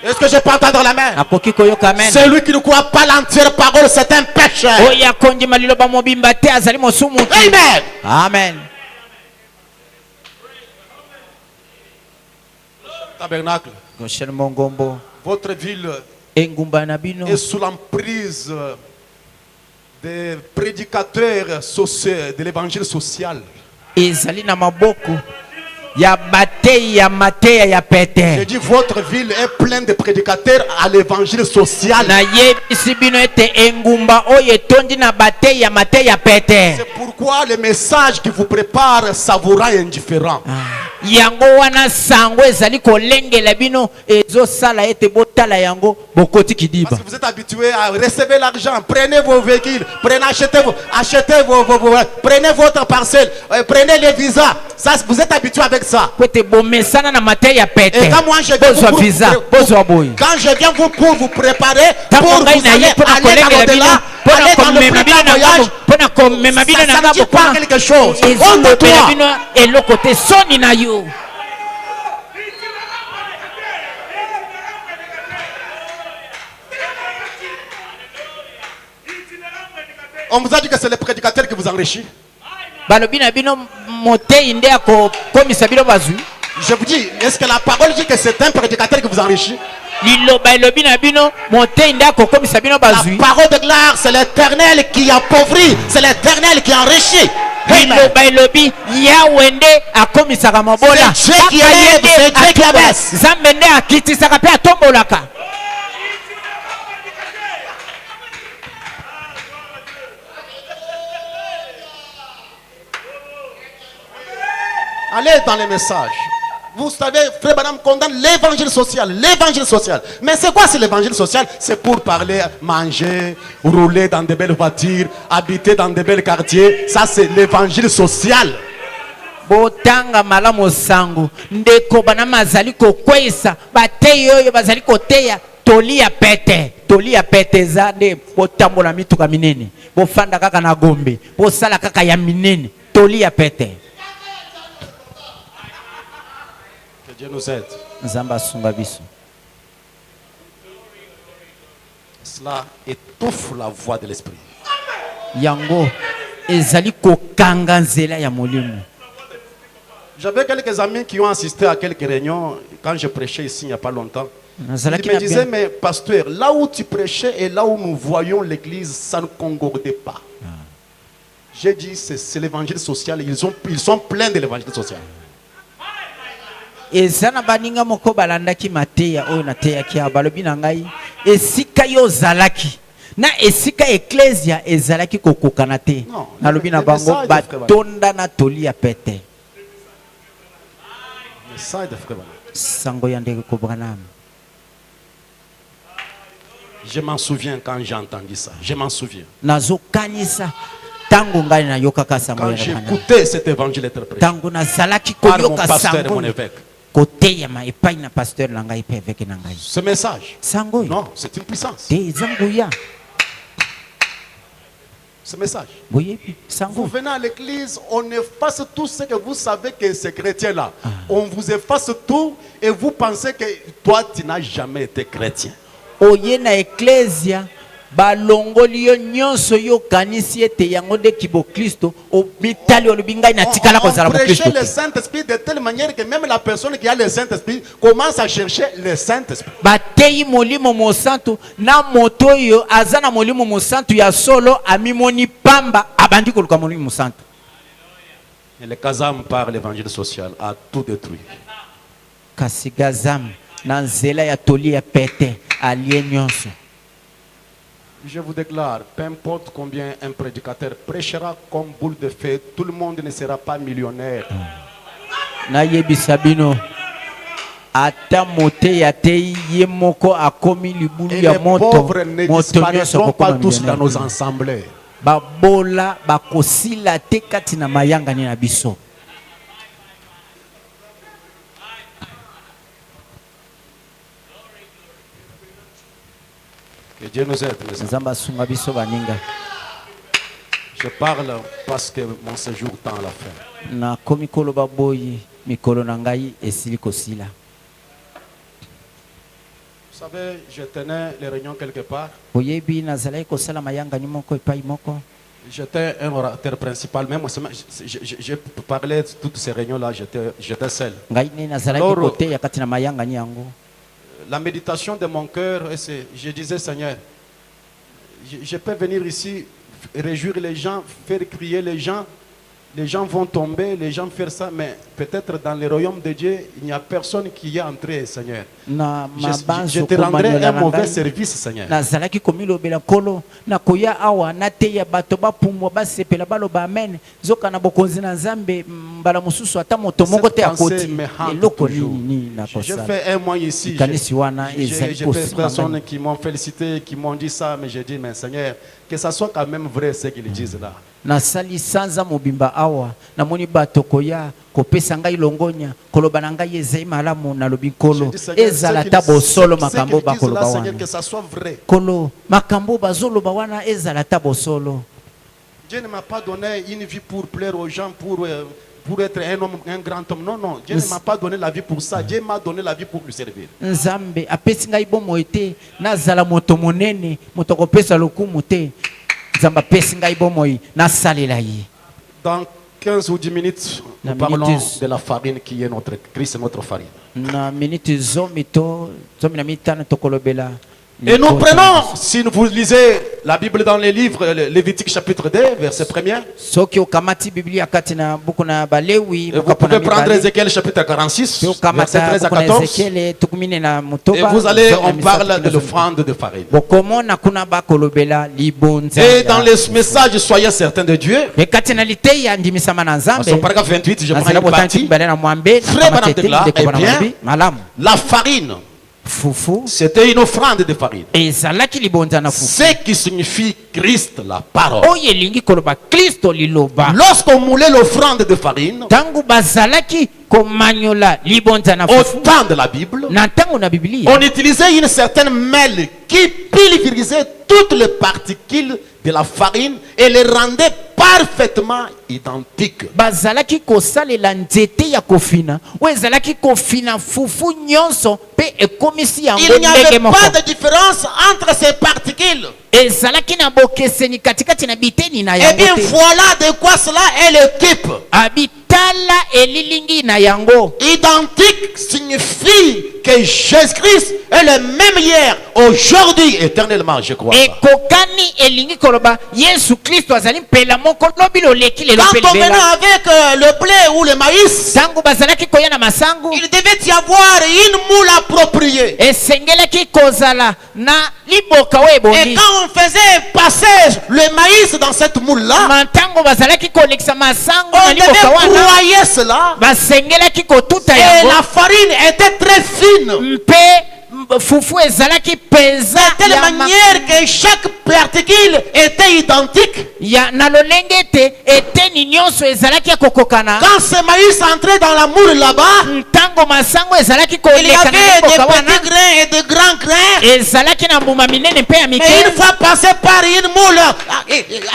Est-ce que je peux entendre la main? akoki koyoka amen Celui qui ne croit pas l'entière parole, c'est un pécheur. oyo akondima liloba mobimba te azali mosumuki Amen. amen. Tabernacle, Goshen mongombo votre ville engumba na bino est sous l'emprise des prédicateurs sociaux, de l'évangile social. ezali na maboko ya bateyi ya mateya ya J'ai pete dit votre ville est pleine de prédicateurs à l'évangile social. nayebisi bino ete engumba oyo etondi na bateyi ya mateya ya pete C'est pourquoi le message qui vous prépare, ça vous rend indifférent. yango wana sango ezali kolengela bino ezosala ete botala yango bokoti kidiba Parce que vous êtes habitué à recevoir l'argent. Prenez vos véhicules, prenez votre parcelle, prenez les visas. Ça, vous êtes habitué avec ça. po ete bomesana na mateya ya pete Et quand moi je viens bozwa visa bozwa boyi quand je viens pour vous préparer, ntango pour ngai vous na aller, ye mpona aller dans kolengela bino l'au-delà, aller dans le komema plus bino grand na ngambo voyage, mpona komema bino na ça ne ngambo dit pas quelque chose. Honte à ezolobela toi. bino eloko te soni na yo On vous a dit que c'est le prédicateur qui vous enrichit. balobi na bino moteyi nde akokomisa bino bazwi Je vous dis, est-ce que la parole dit que c'est un prédicateur qui vous enrichit? liloba elobi na bino moteyi nde akokomisa bino La bazwi parole de gloire, c'est l'Éternel qui appauvrit, c'est l'Éternel qui enrichit. liloba elobi yawe nde akomisaka mobola. C'est Dieu qui élève, c'est Dieu qui abaisse. Nzambe nde akitisaka mpe atombolaka. Allez dans les messages. Vous savez, Frère Branham condamne l'évangile social. L'évangile social. Mais c'est quoi c'est l'évangile social? C'est pour parler, manger, rouler dans de belles voitures, habiter dans de belles quartiers. Ça, c'est l'évangile social. Botanga malamu sangu ndeko bana mazali kokwesa bateyi oyo bazali koteya tolia pete za nde botambola mituka minene bofanda kaka na gombe bosala kaka ya minene tolia pete. Que Dieu nous aide. Nzamba sunga biso. Cela étouffe la voix de l'esprit. Yango ezali kokanga nzela ya molimo. J'avais quelques amis qui ont assisté à quelques réunions quand je prêchais ici il n'y a pas longtemps. Ils me disaient, mais pasteur, là où tu prêchais et là où nous voyons l'église, ça ne concordait pas. J'ai dit, c'est l'évangile social. Ils sont pleins de l'évangile social. Ezana baninga moko balandaki mateya oyo na teya kia balobi na ngai esika yo zalaki na esika ecclesia ezalaki kokokana te nalobi na bango batonda na toli ya pete. Sango ya ndeke ko Branham. Je m'en souviens quand j'ai entendu ça. Je m'en souviens. Nazo kanisa tango ngai na yokaka sango quand ya j'ai écouté cet évangile être prêché tango na zalaki par ko mon yoka pasteur et sango mon évêque. koteya ma epai na pasteur na ngai pe avec na ngai. Ce message, Sango non, c'est une puissance. te zango ya Ce message. boye Vous sango venez à l'église, on efface tout ce que vous savez que ces chrétiens-là. On vous efface tout et vous pensez que toi, tu n'as jamais été chrétien. oye na ecclesia balongoli yo nyonso yo kanisi ete yango nde kibo Kristo obitali olobi ngai natikala kozala mo Kristo prêchait le Saint-Esprit de telle manière que même la personne qui a le Saint-Esprit commence à chercher le Saint-Esprit. bateyi molimo mosantu na moto oyo aza na molimo mosantu ya solo amimoni pamba abandi koluka molimo mosantu. Et le Kazam par l'évangile social a tout détruit. Kasi gazam na nzela ya toli ya pete alie nyonso. Je vous déclare, peu importe combien un prédicateur prêchera comme boule de feu, tout le monde ne sera pas millionnaire. Na yebisa bino ata mote ya te ye moko akomi libulu Et ya les moto pauvres ne moto disparaîtront nyonso pas kokoma tous dans nos millionnaire. assemblées. Babola bakosila te kati na mayangani na biso. Que Dieu nous aide. mes amis. Nzamba sunga biso baninga. Je parle parce que mon séjour tend à la fin. Na komi koloba boyi mikolo na ngai esili kosila. Vous savez, je tenais les réunions quelque part. Boyebi nazalaki kosala mayangani moko epai moko. J'étais un orateur principal. Même je parlais de toutes ces réunions-là, j'étais seul. Ngai ne nazalaki Alors, koteya kati na mayangani yango. La méditation de mon cœur, je disais, Seigneur, je peux venir ici, réjouir les gens, faire crier les gens vont tomber, les gens faire ça, mais peut-être dans le royaume de Dieu, il n'y a personne qui est entré, Seigneur. Je te rendrai un mauvais service, Seigneur. Nazalaki komilobela kolo na koya awa na teya bato bapumwa basepela baloba amen zoka na bokonzi na Nzambe mbala mususu ata moto moko te akoti eloko nini na J'ai kosala. fait un mois ici. Kanisi wana ezali J'ai fait des kosala. personnes qui m'ont félicité, qui m'ont dit ça, mais j'ai dit, mais Seigneur, que ça soit quand même vrai ce qu'ils disent là. Nasali sanza mobimba awa namoni bato koya kopesa ngai longonya koloba na ngai ezai malamu na lobi kolo ezala ta bosolo makambo bakoloba wana que ça soit vrai. kolo makambo bazoloba wana ezala ta bosolo. Dieu ne m'a pas donné une vie pour plaire aux gens, pour être un homme, un grand homme. Non, non. Dieu ne m'a pas donné la vie pour ça. Dieu m'a donné la vie pour lui servir. Nzambe apesi ngai bomoi te nazala moto monene moto kopesa lokumu te. Nzambe apesi ngai bomoi nasalela ye. Dans 15 ou 10 minutes, nous parlons de la farine qui est notre Christ, notre farine. Na minute zomi na mitano tokolobela. Et nous prenons, si vous lisez la Bible dans les livres, Lévitique chapitre 2, verset 1er. soki okamati biblia kati na buku na balewi Et vous pouvez prendre Ézéchiel chapitre 46, verset 13 à 14. Et vous allez, on parle de l'offrande de farine. bokomona kuna bakolobela libonza Et dans les messages, soyez certains de Dieu. me kati na liteya ndimisama na En son nzambe paragraphe 28, je prends azala une botangi partie. bale na mwambe Frère Banamtekla, eh bien, malamu la farine, fufu c'était une offrande de farine. ezalaki libonza na fufu Ce qui signifie Christ, la parole. oyo elingi koloba kristo liloba Lorsqu'on moulait l'offrande de farine, ntango bazalaki komanyola libonza na au fufu temps de la Bible, na ntango na bibilia on utilisait une certaine mêle qui pulvérisait toutes les particules de la farine et les rendait parfaitement identiques. bazalaki kosalela nzete ya kofina oyo ezalaki kofina fufu nyonso mpe ekomisi yango Il n'y ndenge avait moko pas de différence entre ces particules. ezalaki na bokeseni katikati na biteni na Eh yango bien, te voilà de quoi cela est l'équipe. abitala elilingi na yango Identique signifie que Jésus-Christ est le même hier, aujourd'hui, éternellement, je crois. ekokani elingi koloba yesu kristo azali mpela moko lobi loleki lelo Quand mpe on venait libela avec le blé ou le maïs, ntango bazalaki koya na masangu il devait y avoir une moule appropriée. esengelaki kozala na liboka oyo Et ebongi quand on faisait passer le maïs dans cette moule-là, ma ntango bazalaki kolekisa masango on na liboka devait wana broyer cela. basengelaki kotuta Et yango la farine était très fine. mpe fufu ezalaki peza De telle manière que chaque particule était identique. na lolenge ete eteni nyonso ezalaki ya kokokana Quand ce maïs entrait dans la moule là-bas, ntango masango ezalaki il y koleka avait na des liboka wana petits grains et de grands grains. ezalaki na mbuma minene mpe ya Mais mike une fois passé par une moule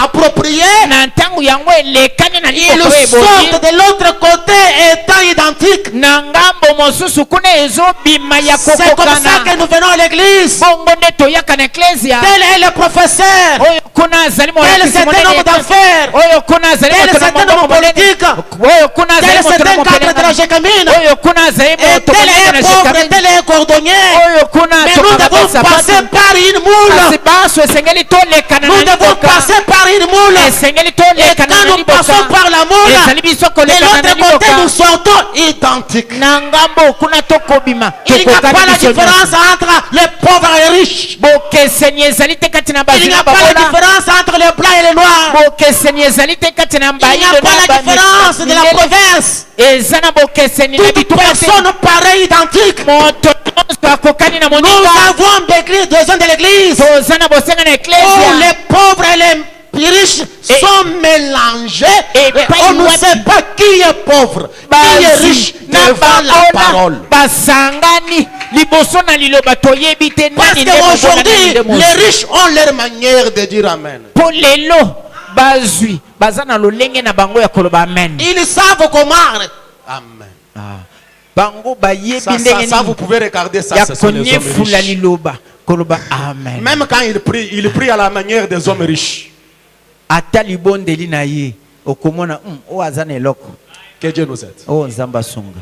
appropriée, na ntango yango elekani na ils liboka oyo ebongi sortent de l'autre côté étant identiques. na ngambo mosusu kuna ezobima ya C'est comme ça kokokana que nous venons à l'église. bongo nde toyaka na eklesia Tel est le professeur. oyo kuna azali Tel est molakisi cet homme monene d'affaires. oyo kuna azali Tel est moto na cet homme maboko monene politique. oyo kuna Tel azali est moto cet na un cadre de la mopelengana Jécamine. oyo kuna azali Et moto tel monene est na pauvre, shekamine tel est cordonnier. oyo kuna Mais nous tokanga devons basapatu passer par une kasi moule. baso esengeli tolekana Nous na devons liboka passer par une moule. esengeli Et tolekana quand na nous liboka passons par la moule, ezali biso de kolekana na l'autre côté, nous liboka sortons identiques. na ngambo kuna tokobima Il n'y a pas tokokani la biso différence nyonso entre les pauvres et les riches. bokeseni ezali te kati na Il bazwi n'y na a pas la babola différence entre les blancs et les noirs. bokeseni ezali te kati na Il n'y mbayindo a pas la différence de la province. eza na bokeseni na Toute bituka te personne pareille, identique. moto nyonso akokani na Nous moninga avons besoin de l'église toza na bosenga na où eklesia les pauvres et les riches sont mélangés et on ne sait pas qui est pauvre, qui est riche na devant la babola parole. basangani liboso na liloba toyebi te Parce nani nde mobola nani qu'aujourd'hui, nde mosu les riches ont leur manière de dire Amen. mpo lelo bazwi baza na lolenge na bango ya koloba amen Ils savent comment. Amen. bango bayebi Ça, ndenge vous nini pouvez regarder ça, ya ce sont les hommes konyefula riches. liloba koloba amen Même quand il prie à la manière des hommes riches. ata libondeli na ye okomona oyo aza na eloko Que Dieu nous aide. oyo nzambe asunga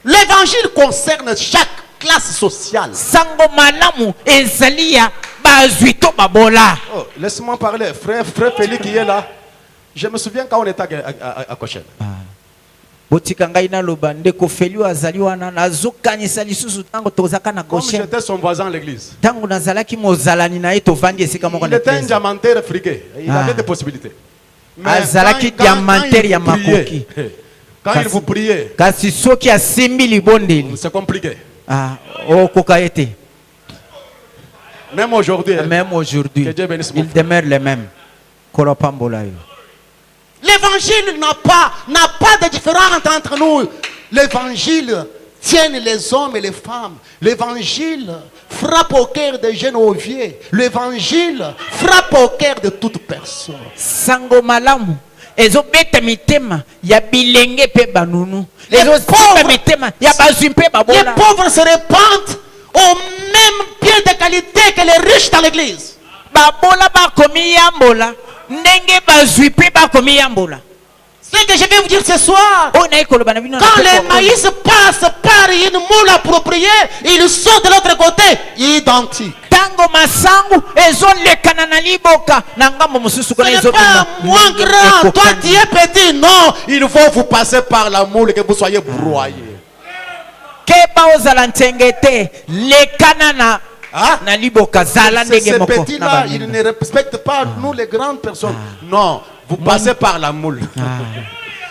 L'évangile concerne chaque classe sociale. sango malamu ezali ya bazwi to babola Oh, laisse-moi parler. Frère Félix qui est là. Je me souviens quand on était à Cochelle. botika ngai naloba ndeko feli oyo azali wana nazokanisa lisusu ntango tozaka na Comme goshen j'étais son voisin à l'église. ntango nazalaki mozalani na ye tovandi esika moko Il na était un eglise diamantaire frigué. Il avait des possibilités. Mais azalaki diamantere ya makoki quand il vous priez, kasi soki asimbi libondeli c'est compliqué. okoka ye te Même aujourd'hui. même aujourd'hui Que Dieu bénisse mon il frère. demeure le même kolopambola yo L'évangile n'a pas de différence entre nous. L'évangile tient les hommes et les femmes. L'évangile frappe au cœur des jeunes aux vieux. L'évangile frappe au cœur de toute personne. sango malamu ezobeta mitema ya bilenge mpe banunu Les ezosimba pauvres- mitema ya bazwi mpe Les babola pauvres se répandent au même pied de qualité que les riches dans l'église. babola bakomi yambola ndenge bazwi mpe bakomi yambola Ce que je vais vous dire ce soir, oyo naye koloba na bino na quand peko les oyo. maïs passent par une moule appropriée, ils sont de l'autre côté, identiques. Tango masangu ezolekana na liboka na ngambo mosusu Ce kuna n'est ezobima pas moins grand, toi ekokani. tu es petit, non. Il faut vous passer par la moule que vous soyez broyés. keba ozala ntenge te lekana na Hein? na liboka zala ndenge Ces moko na petits-là, ils baninga. ne respectent pas nous les grandes personnes. Non, vous passez par la moule.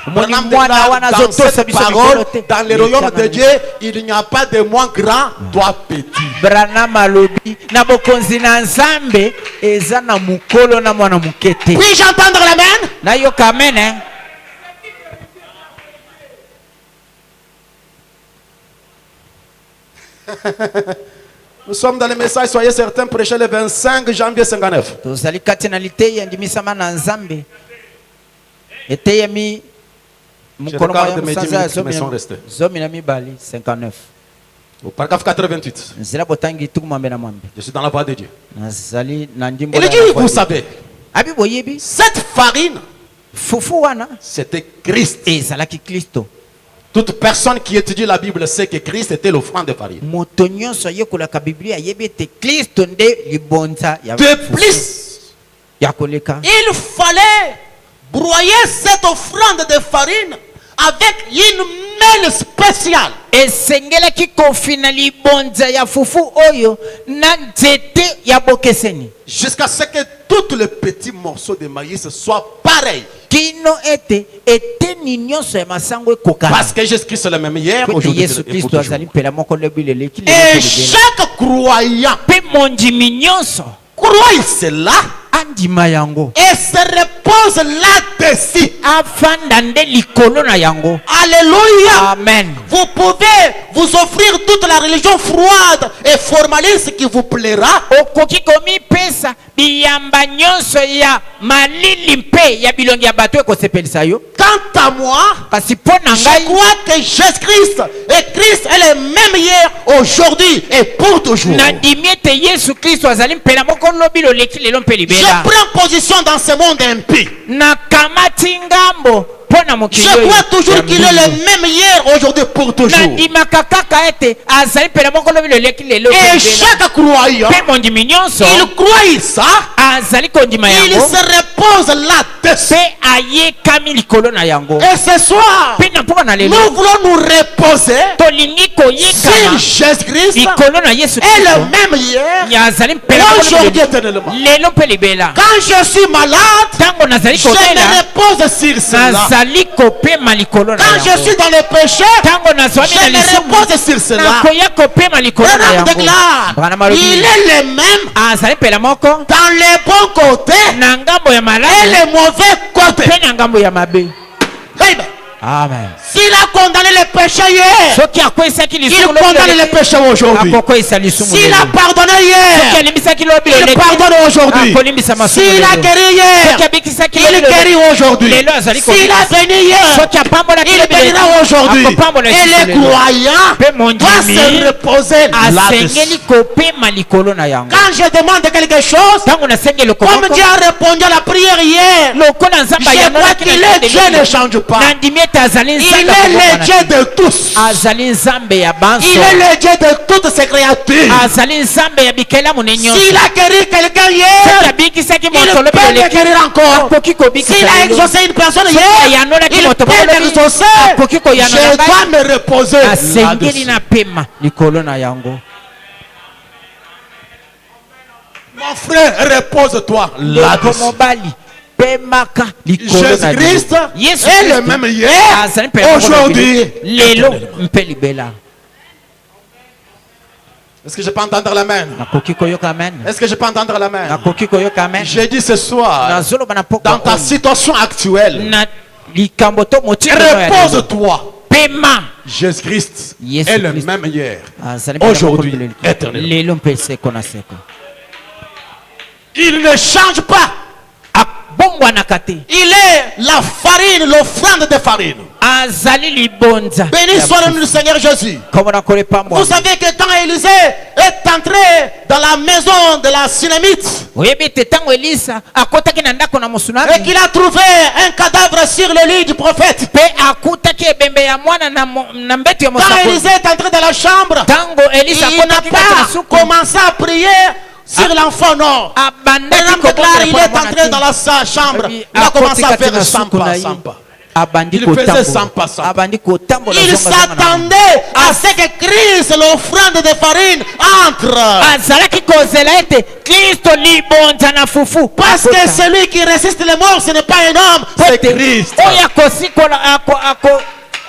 Omoni Madame mwana déclare, wana dans azotosa cette biso parole, mikolo te. dans le royaume de Dieu, il n'y a pas de moins grand, toi petit. Branham alobi na bokonzi na nzambe eza na mokolo na mwana moke te. Puis-je entendre l'amen? nayoka amen hein? Nous sommes dans le message, soyez certains, prêchez le 25 janvier 59. tozali kati na liteya ndimisama na nzambe eteyemi mokolo regarde moya mes 10 mosanza ya minutes qui me sont restées. zomi na mibale 59 Au paragraphe 88, nzela botangi tuku mwambe na mwambe je suis dans la voie de Dieu. nazali na ndimbo Il ya dit, na vous kweli. savez, abi boyebi cette farine, fufu wana C'était Christ. ezalaki kristo Toute personne qui étudie la Bible sait que Christ était l'offrande de farine. moto nyonso ayekolaka biblia ayebi ete kristo nde libonza ya de fufu plus, ya koleka il fallait broyer cette offrande de farine avec une mêle spéciale. esengelaki kofina libonza ya fufu oyo na nzete ya bokeseni Jusqu'à ce que tous les petits morceaux de maïs soient pareils. kino ete eteni nyonso ya masango ekokana Parce que Jésus-Christ est le même hier, ete aujourd'hui yesu et pour kristo toujours. azali mpela moko lobi leleki Et chaque croyant mpe mondimi nyonso croit cela andima yango et se repose là-dessus. afanda nde likolo na yango Alléluia. amen Vous pouvez vous offrir toute la religion froide et formaliste qui vous plaira. okoki komipesa biyamba nyonso ya malili mpe ya bilongi ya bato ekosepelisa yo Quant à moi, kasi mpo na je ngai crois que Jésus-Christ et Christ est le même hier, aujourd'hui et pour toujours. nandimi ete yesu kristo azali mpela moko lobi loleki lelo mpe Je libela prends position dans ce monde impie. nakamati ngambo mpo na mokili Je oyo crois toujours ya qu'il est mbingu. le même hier, aujourd'hui pour toujours. nandimaka kaka ete azali mpela moko lobi loleki lelo mpe Et libela. chaque croyant, mpe mondimi nyonso il croit ça, azali kondima il yango se repose là-dessus. mpe ayekami likolo na yango Et ce soir, mpe na mpoka na lelo nous voulons nous reposer tolingi sur koyekana Jésus-Christ likolo na yesu et kristo le même hier, ya azali mpela moko lobi aujourd'hui lelo- éternellement. lelo mpe libela Quand je suis malade, ntango nazali je me kobela repose sur cela. nazali kopema likolo na Quand je yango suis dans le péché, ntango nazwami je na me lisumu repose sur cela. nakoya kopema likolo na Branham yango déclare, Branham alobi, il est le même azali mpela moko dans les bons côtés na ngambo ya et malamu les mauvais côtés. mpe na ngambo ya mabe Amen. amen S'il a condamné le péché hier, soki akweyisaki il lisumu condamne le péché aujourd'hui. akokweyisa lisumu S'il a lelo. pardonné soki hier, alimbisaki lobi il loleki pardonne aujourd'hui. akolimbisa masumu S'il a lelo. guéri soki hier, abikisaki il lobi lelo. guérit aujourd'hui. Lelo azali S'il kobikisa. a béni hier, soki apambolaki il lobi lelo, bénira aujourd'hui. akopambola Et lisumu les lelo. croyants mpe doivent se mondimi reposer là-dessus. asengeli kopema likolo na yango Quand je demande quelque chose, ntango nasengeli comme lokomoko Dieu a répondu à la prière hier, lokola nzambe je vois ayanolaki qu'il est Dieu ne change pas. nandimi ete azali Il nzambe est le akobongana Dieu te. de tous. azali nzambe ya banso Il est le Dieu de toutes ses créatures. azali nzambe ya bikelamu ne nyonso S'il a guéri quelqu'un soki hier, abikisaki il moto lobi peut le loleki guérir encore. akoki kobikisa S'il a lelo. exaucé une personne Soki hier, ayanolaki il moto peut lobi l'exaucer. akoki koyanola Je ngai dois me reposer asengeli là-dessus. na pema likolo na yango Mon frère, repose-toi ndeko là-dessus. mobali pemaka likolo na Jésus-Christ lelo. Yesu est le Kristo même hier, azali mpela moko aujourd'hui. lelo mpe libela Est-ce que je peux entendre l'amen? nakoki koyoka amen Est-ce que je peux entendre l'amen? nakoki koyoka amen J'ai dit ce soir, nazoloba na pokwa dans ta oyo, situation actuelle, na likambo to motindo ya lelo. repose-toi. pema Jésus-Christ Yesu est le Christ. même hier, azali mpela moko aujourd'hui, lelo. éternellement. lelo mpe seko na seko Il ne change pas. abongwanaka te. Il est la farine, l'offrande de farine. Azali libonza. Béni soit le nom du Seigneur Jésus. Komona kolipambwa. Vous savez que quand Élisée est entré dans la maison de la Sunamite Oyebi te tango Elisa akotaki na ndako na musunami. et qu'il a trouvé un cadavre sur le lit du prophète. Pe akutaki ebembe ya mwana na mbeto ya Quand mosako. Élisée est entré dans la chambre, Tango Elisa il n'a akotaki kati na pas suku. commencé à prier sur l'enfant, non. Abandaki Madame déclare, il kobonga est entré dans sa chambre. Oyebi Il a commencé à akoti kati faire na 100 suku na pas, ye. 100 pas. Abandi Il faisait kotambola. 100 pas, 100 pas. Abandi kotambola Il zonga zonga na. s'attendait à ce que Christ, l'offrande de farine, entre. Azalaki kozela ete Kristo libonza na fufu. Parce que Akota. celui qui résiste les morts, ce n'est pas un homme, c'est Christ. Oyo akosikola ako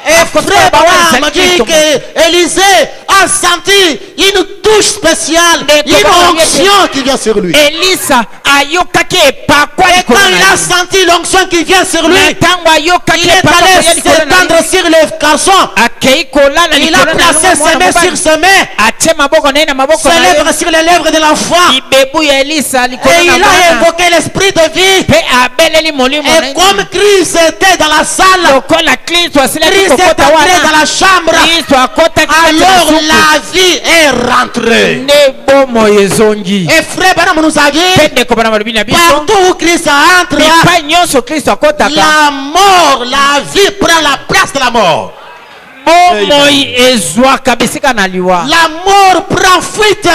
Et frère Abraham dit que Élisée a senti une touche spéciale, une onction qui vient sur lui. Elisa ayokaki epakwa Et likolo quand na il a ye. senti l'onction qui vient sur lui, Na ntango ayokaki il est epakwa allé koya likolo na s'étendre ye. sur le garçon. Akei kolala Il a likolo na placé ye ses mwana mains mobali. sur ses mains, Atie maboko na ye na maboko ses na ye. lèvres sur les lèvres de l'enfant. Ibebu ya Elisa likolo Et na il a mwana. invoqué l'esprit de vie. Pe abeleli molimo na Et ye. comme Christ était dans la salle, Lokola Kristo asilaki Christ est kokota entré dans wana. la chambre, Kristo akotaki kati na alors suku. la vie est rentrée. Ne bomoi ezongi. Et frère Branham nous a dit, Pe ndeko bana malobi na biso. partout où Christ entre, Bipai nyonso Kristo akotaka. la mort, la vie prend la place de la mort. Bomoi ezwaka bisika na liwa. La mort prend fuite.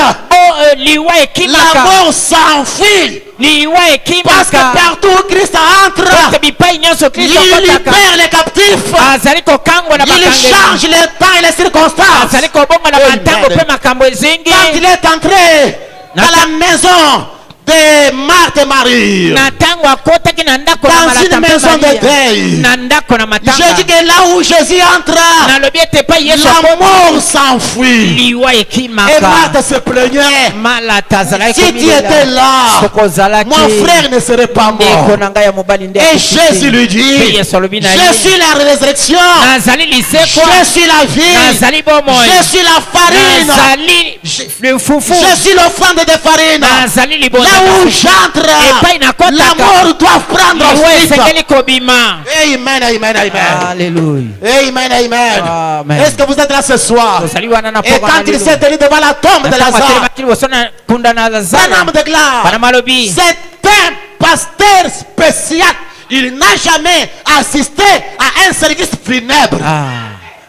Liwa La ekimaka. mort s'enfuit. Liwa Parce que ekimaka. partout où Christ entre, Parce bipai nyonso il Kristo akotaka. libère les captifs. Azali kokangwa na Il bakangeli. change les temps et les circonstances. Azali kobonga na Amen. matango pe makambo ezingi. Quand il est entré dans la maison de Marthe et Marie, Na tango akotaki na ndako na dans malata une mpe maison de Maria. deuil, Na ndako na matanga. je dis que là où Jésus entra, Nalobi ete pa Yesu la akota. mort s'enfuit. Liwa Et ekimaka. Marthe se plaignait. Malata azalaki Si tu étais là, Soko ozalaki. mon frère ne serait pas Ndeko mort. na ngai ya mobali nde Et akufi te. Jésus lui dit, Pe Yesu alobi na ye. je suis la résurrection, Nazali lisekwa. je suis la vie, Nazali bomoi. je suis la farine, Nazali le fufu. je suis l'offrande de farine. Nazali libonza. Là où j'entre, Epai nakotaka. la mort doit prendre Liwa fuite. esengeli kobima. Amen, amen, amen. Alléluia. Amen, amen. Amen. Est-ce que vous êtes là ce soir? Tozali wana na Et poko quand na il lelo. s'est tenu devant la tombe de Na tango Lazare, atelemaki liboso na kunda na Lazare. Branham déclare, Bana malobi. c'est un pasteur spécial. Il n'a jamais assisté à un service funèbre.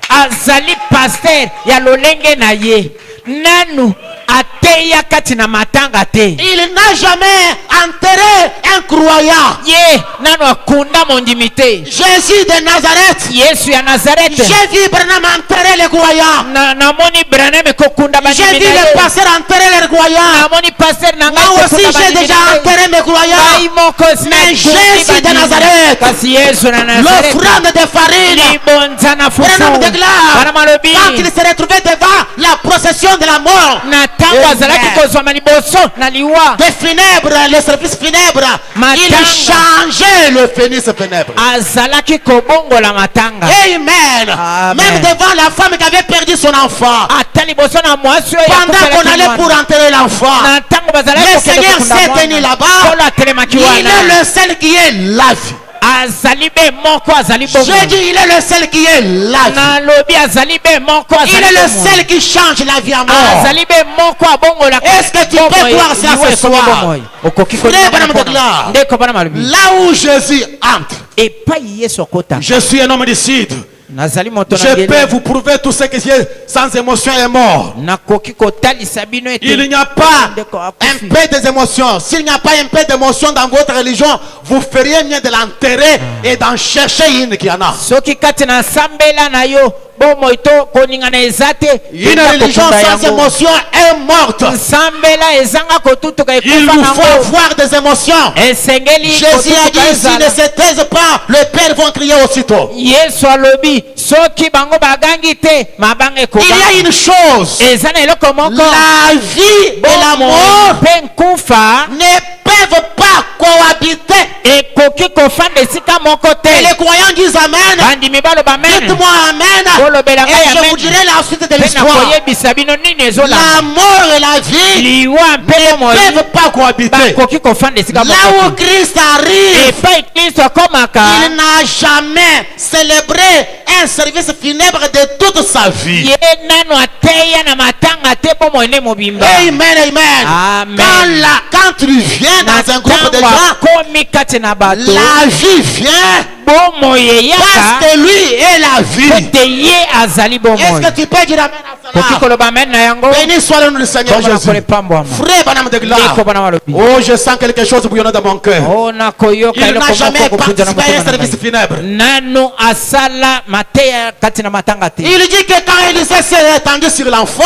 Azali pasteur ya lolenge na ye. Nanu ateya kati na matanga te. Il n'a jamais enterré un croyant. Ye nanu akunda mondimi te. Jésus de Nazareth, Yesu ya Nazareth. j'ai vu Branham enterrer les croyants. Namoni Branham kokunda J'ai bandimi vu na les ye. pasteurs enterrer les croyants. Namoni pasteur na ngai Moi aussi, kokunda j'ai bandimi déjà na ye. enterré mes croyants. Ngai moko sina Mais kundi Jésus de bandimi. Nazareth, Kasi Yesu na Nazareth. l'offrande de farine. Libonza na fufu. Branham déclare, Bana malobi. quand il s'est retrouvé devant la procession de la mort, Na tango Amen. azalaki kozwama liboso na liwa. des funèbres, le service funèbre, Matanga. il changeait le pénis funèbre. Azalaki kobongola matanga. Amen. Amen. Même devant la femme qui avait perdu son enfant, Ata liboso na mwasi oyo pendant akufelaki qu'on allait mwana. pour enterrer l'enfant, Na tango bazalaki le kokende Seigneur kokunda s'est mwana. tenu là-bas. Polo atelemaki Il wana. est le seul qui est la vie. Azali be moko azali bongo. J'ai dit, il est le seul qui est la vie. Nalobi azali be moko Il azali est le bongo. seul qui change la vie en mort. Azali be moko abongola. Est-ce que tu peux voir ça ce soir? Okoki Frère Branham kolinga déclare, ndeko bana malobi. là où Jésus entre, Epai Yesu akota. je suis un homme du sud. Nazali moto na Je ngeli. peux vous prouver tout ce qui est sans émotion est mort. Nakoki kotalisa bino ete. Il n'y a pas Ndeko un akufi. peu d'émotion. S'il n'y a pas un peu d'émotion dans votre religion, vous feriez mieux de l'enterrer et d'en chercher une qui en a. Soki kati na sambela na yo bomoi to koningana eza te. Une Penda religion kokunda sans yango. émotion est morte. Sambela ezanga kotutuka Il ekufa nous faut nango. avoir des émotions. Esengeli Jésus a kotutuka dit, s'ils ne ezala. se taisent pas, les pères vont crier aussitôt. Yesu alobi soki bango bagangi te mabanga Il y a ekobanga. une chose. Eza na eloko moko. La vie et la mort mpe nkufa ne peuvent pas cohabiter. ekoki kofanda esika moko Et te. les croyants disent Amen. Bandimi baloba amen. Dites-moi Amen. bolobela Et ngai je amen vous dirai la suite de mpe l'histoire. nakoyebisa bino nini La ezolanda mort et la vie liwa mpe ne bomoi peuvent pas cohabiter. bakoki kofanda esika Là où moko Christ arrive, epai kristo akomaka il n'a jamais célébré un service funèbre de toute sa vie. ye nano ateya na matanga te bomoi nde mobimba Amen, amen. Amen. Quand tu viens na dans un groupe de ntango gens, akomi kati na bato la vie vient bomoi eyaka parce que lui est la vie. ete ye azali Est-ce bomoi que tu peux dire amen à koki cela? koloba amen na yango Béni soit le nom du Seigneur komona Jésus. kolepambwama Frère Banam de gloire. ndeko bana balobi Oh, je sens quelque chose bouillonnant dans mon cœur. o nakoyoka Il eloko n'a jamais moko kopunza na participé à un motema na service ngai funèbre. nano asala mateya kati na matanga te Il dit que quand Élisée s'est étendu sur l'enfant,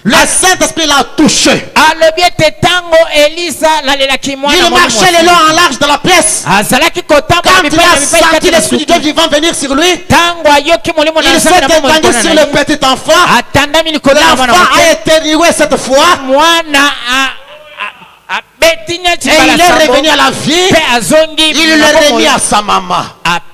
le Saint-Esprit l'a touché. alobi ete ntango elisa lalelaki Il mwana marchait le long en large dans la pièce. azalaki kotambola Quand il mipaka a na mipaka senti kati na l'Esprit de Dieu suki vivant venir sur lui, ntango ayoki molimo na il s'est nzambe na bomoi étendu mpona sur na le ye petit enfant. atandami likolo ya mwana L'enfant a moke éternué cette fois mwana abeti nyati et il est mbala revenu sango à la vie. mpe azongi Il na l'a bomoi. remis à sa maman.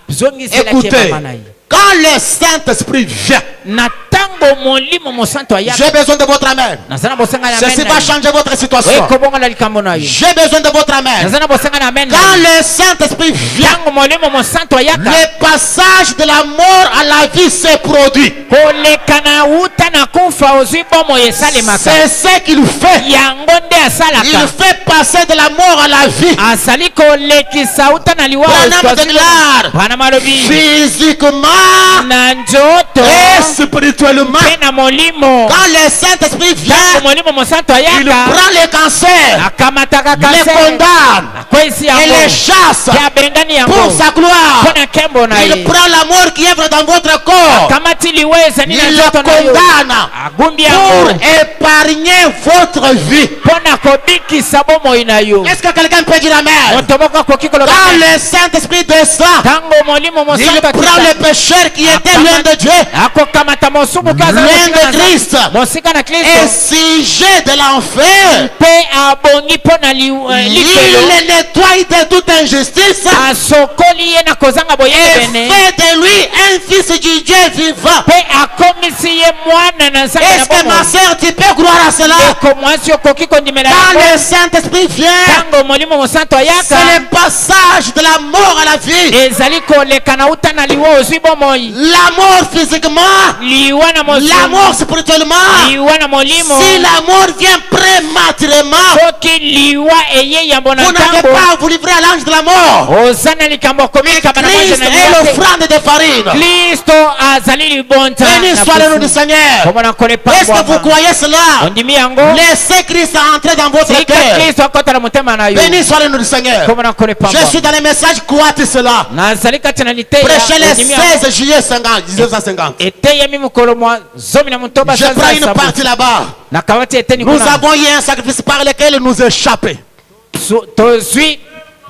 azongiselaki Écoutez, mama na ye quand le Saint-Esprit vient, na ntango molimo mosantu ayaka j'ai besoin de votre amen. naza na bosenga na Ceci amen va na ye. changer votre situation. ekobongola likambo na yo J'ai besoin de votre amen. naza na bosenga na amen na Quand ye. le Saint-Esprit vient, ntango molimo mosantu ayaka le passage de la mort à la vie s'est produit. koleka na wuta na kufa ozwi bomoi esalemaka C'est ce qu'il fait. yango nde Il asalaka fait passer de la mort à la vie. asali kolekisa wuta na liwa Branham déclare, bana malobi physiquement na nzoto et spirituellement, mpe na molimo quand le Saint-Esprit ntango vient, molimo mosantu il ayaka prend le cancer, akamataka le kase condamne akwesi et yango les chasse mpe abengani yango pour sa gloire. mpo na nkembo na Il ye prend la mort qui œuvre dans votre corps. akamati liwa ezali na Il le nzoto na yo condamne agumbi pour yango épargner votre vie. mpo na kobikisa bomoi na yo Est-ce que quelqu'un peut dire amen? moto moko akoki koloba Quand le Saint-Esprit descend, ntango molimo il mosantu prend le pécheur qui était loin de Dieu, akokamata mosubu loin de Christ, mosika na et kristo sujet de l'enfer. mpe abongi mpo na Il likelo le nettoie de toute injustice asokoli ye na kozanga et boyebe bene fait de lui un fils du Dieu vivant. mpe akomisi ye mwana na nzambe na Est-ce que ma bomoi sœur, tu peux croire à cela? eko mwasi okoki kondimela Quand yango le Saint-Esprit vient, ntango molimo mosantu c'est ayaka le passage de la mort à la vie. ezali koleka na uta na liwa ozwi bomoi La mort physiquement, liwa na la mosumu mort spirituellement. liwa na molimo Si la mort vient prématurément, soki liwa eye yambo na vous n'avez ntango pas à vous livrer à l'ange de la mort. oza na likambo akomikama na Christ mwaje na est liwa te l'offrande de farine. kristo azali libonza Béni soit le nom du Seigneur. komona Est-ce que vous kolepambwama croyez cela? ondimi yango Laissez Christ entrer dans votre tika cœur. kristo akota na motema na yo Béni soit le nom du Seigneur. komona Je kolepambwa suis dans les messages, croyez cela. nazali kati na liteya Prêchez le ondimi yango 16 juillet 1950. eteyami mokolo mwa zomi na motoba Je prends une partie là-bas. na kawati eteni Nous kuna avons eu un sacrifice par lequel nous échapper. tozwi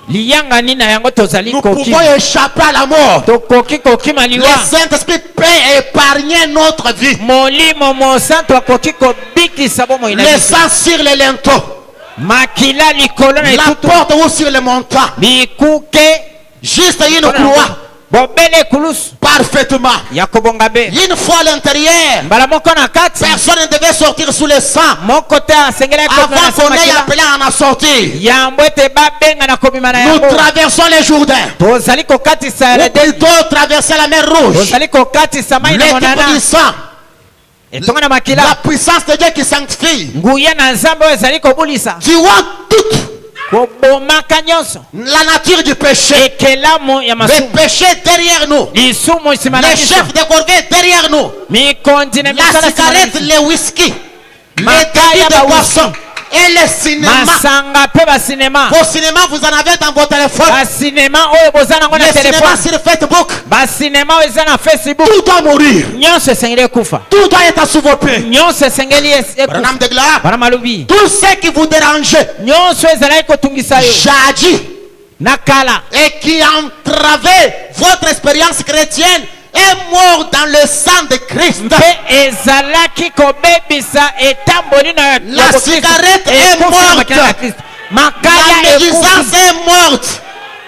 liyangani na yango tozali Nous koki pouvons échapper à la mort. tokoki kokima Le liwa Saint-Esprit peut épargner notre vie. molimo mosantu akoki kobikisa bomoi na Le biso sang sur les linteaux, makila likolo na la etutu porte ou sur les montants. bikuke Juste une croix, bobele ekulusu parfaitement. ya kobonga be Une fois à l'intérieur, mbala moko na kati personne ne devait sortir sous le sang moko te asengelaki kobima avant na qu'on ait samakila appelé à en sortir. yambo ete babenga na kobima na Nous yango traversons les Jourdains. tozali kokatisa Ou Yordani. plutôt traverser la mer Rouge. tozali kokatisa mai na L'équipe du monana sang, etonga na la makila puissance de Dieu qui sanctifie. nguya na nzambe oyo ezali kobulisa Tu vois toute kobomaka nyonso la nature du péché. ekelamu ya Le masumu péché derrière nous. lisumu nsima na Les biso chefs de corvée derrière nous. mikondi na La misala nsima na cigarette, biso le whisky, les Makaya débits de ba boisson et le cinéma. masanga mpe basinema Vos cinémas, vous en avez dans vos téléphones. basinema oyo boza nango na Les cinémas telefone sur Facebook. basinema oyo eza na facebook Tout doit mourir. nyonso esengeli ekufa Tout doit être sous vos pieds. nyonso esengeli ekufa Branham de gloire. bana malobi Tout ce qui vous dérange, nyonso ezalaki kotungisa yo jadis, na kala et qui entravait votre expérience chrétienne, est mort dans le sang de Christ. mpe ezalaki kobebisa etamboli na La cigarette est morte. makala La médisance ekufi est morte.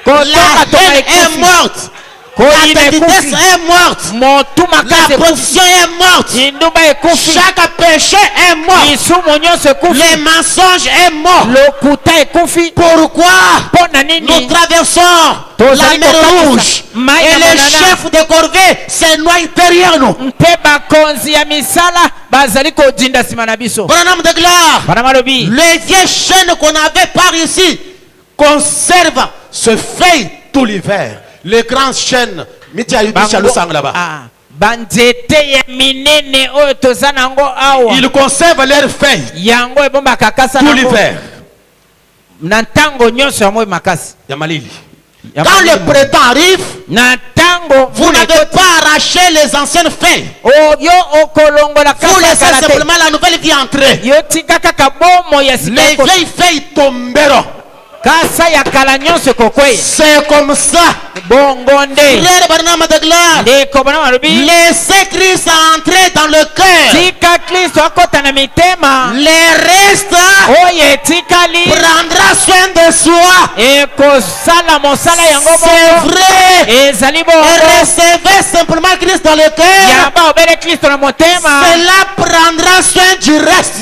kotoka La toka haine est ekufi morte. koyina La vitesse ekufi est morte. motu makasi La ekufi position est morte. indumba ekufi Chaque péché est mort. lisumu nyonso ekufi Les mensonges est mort. lokuta ekufi Pourquoi mpo na nous nini traversons la Tozali mer kokatisa Rouge mai et ya les monana. chefs de corvée s'éloignent derrière nous? mpe bakonzi ya misala bazali kodinda nsima na biso Bonhomme de gloire, bana malobi les vieilles chaînes qu'on avait par ici conservent ce feuille tout l'hiver. Les grandes chaînes, là-bas. banzete ya minene oyo toza nango awa Ils conservent leurs feuilles yango ebombaka kasa tout nango l'hiver. na ntango nyonso ya moi makasi Yamalili. Ya Quand le molimo. printemps arrive, na ntango vous n'avez pas arraché les anciennes feuilles. oyo okolongola Vous kasa ya laissez kala te simplement la nouvelle vie entrer. yo tika kaka bomo ya sika Les vieilles feuilles tomberont. kasa ya kala nyonso ekokweya C'est comme ça. bongo nde Frère Barnum de gloire, ndeko bana malobi laissez Christ entrer dans le cœur. tika kristo akota na mitema Les restes oyo etikali prendra soin de soi. ekosala mosala yango C'est bongo vrai. ezali Et bongo recevez simplement Christ dans le cœur. yamba obele kristo na motema Cela prendra soin du reste.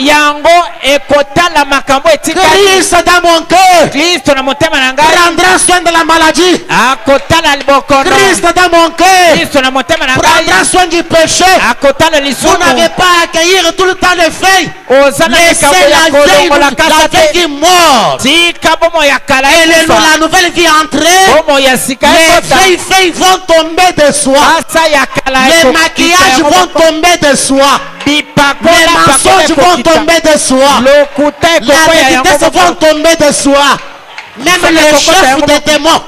yango ekotala makambo etikali Christ dans mon cœur kristo na motema na ngai prendra soin de la maladie. akotala libokono Christ dans mon cœur kristo na motema na ngai prendra soin du péché. akotala Vous lisumu n'avez pas à accueillir tout le temps les feuilles. oza na Laissez likambo ya la vieille kolongola kasa te vie morte. tika bomo ya kala Et ekufa la nouvelle vie entrer. bomo ya sika Les ekota vieilles feuilles vont tomber de soi. kasa ya kala Les ekokita maquillages yango vont moko. tomber de soi. Les bipakola mensonges vont tomber de soi. lokuta La ekokoya yango vitesse moko. vont tomber de soi. Même les chefs des démons.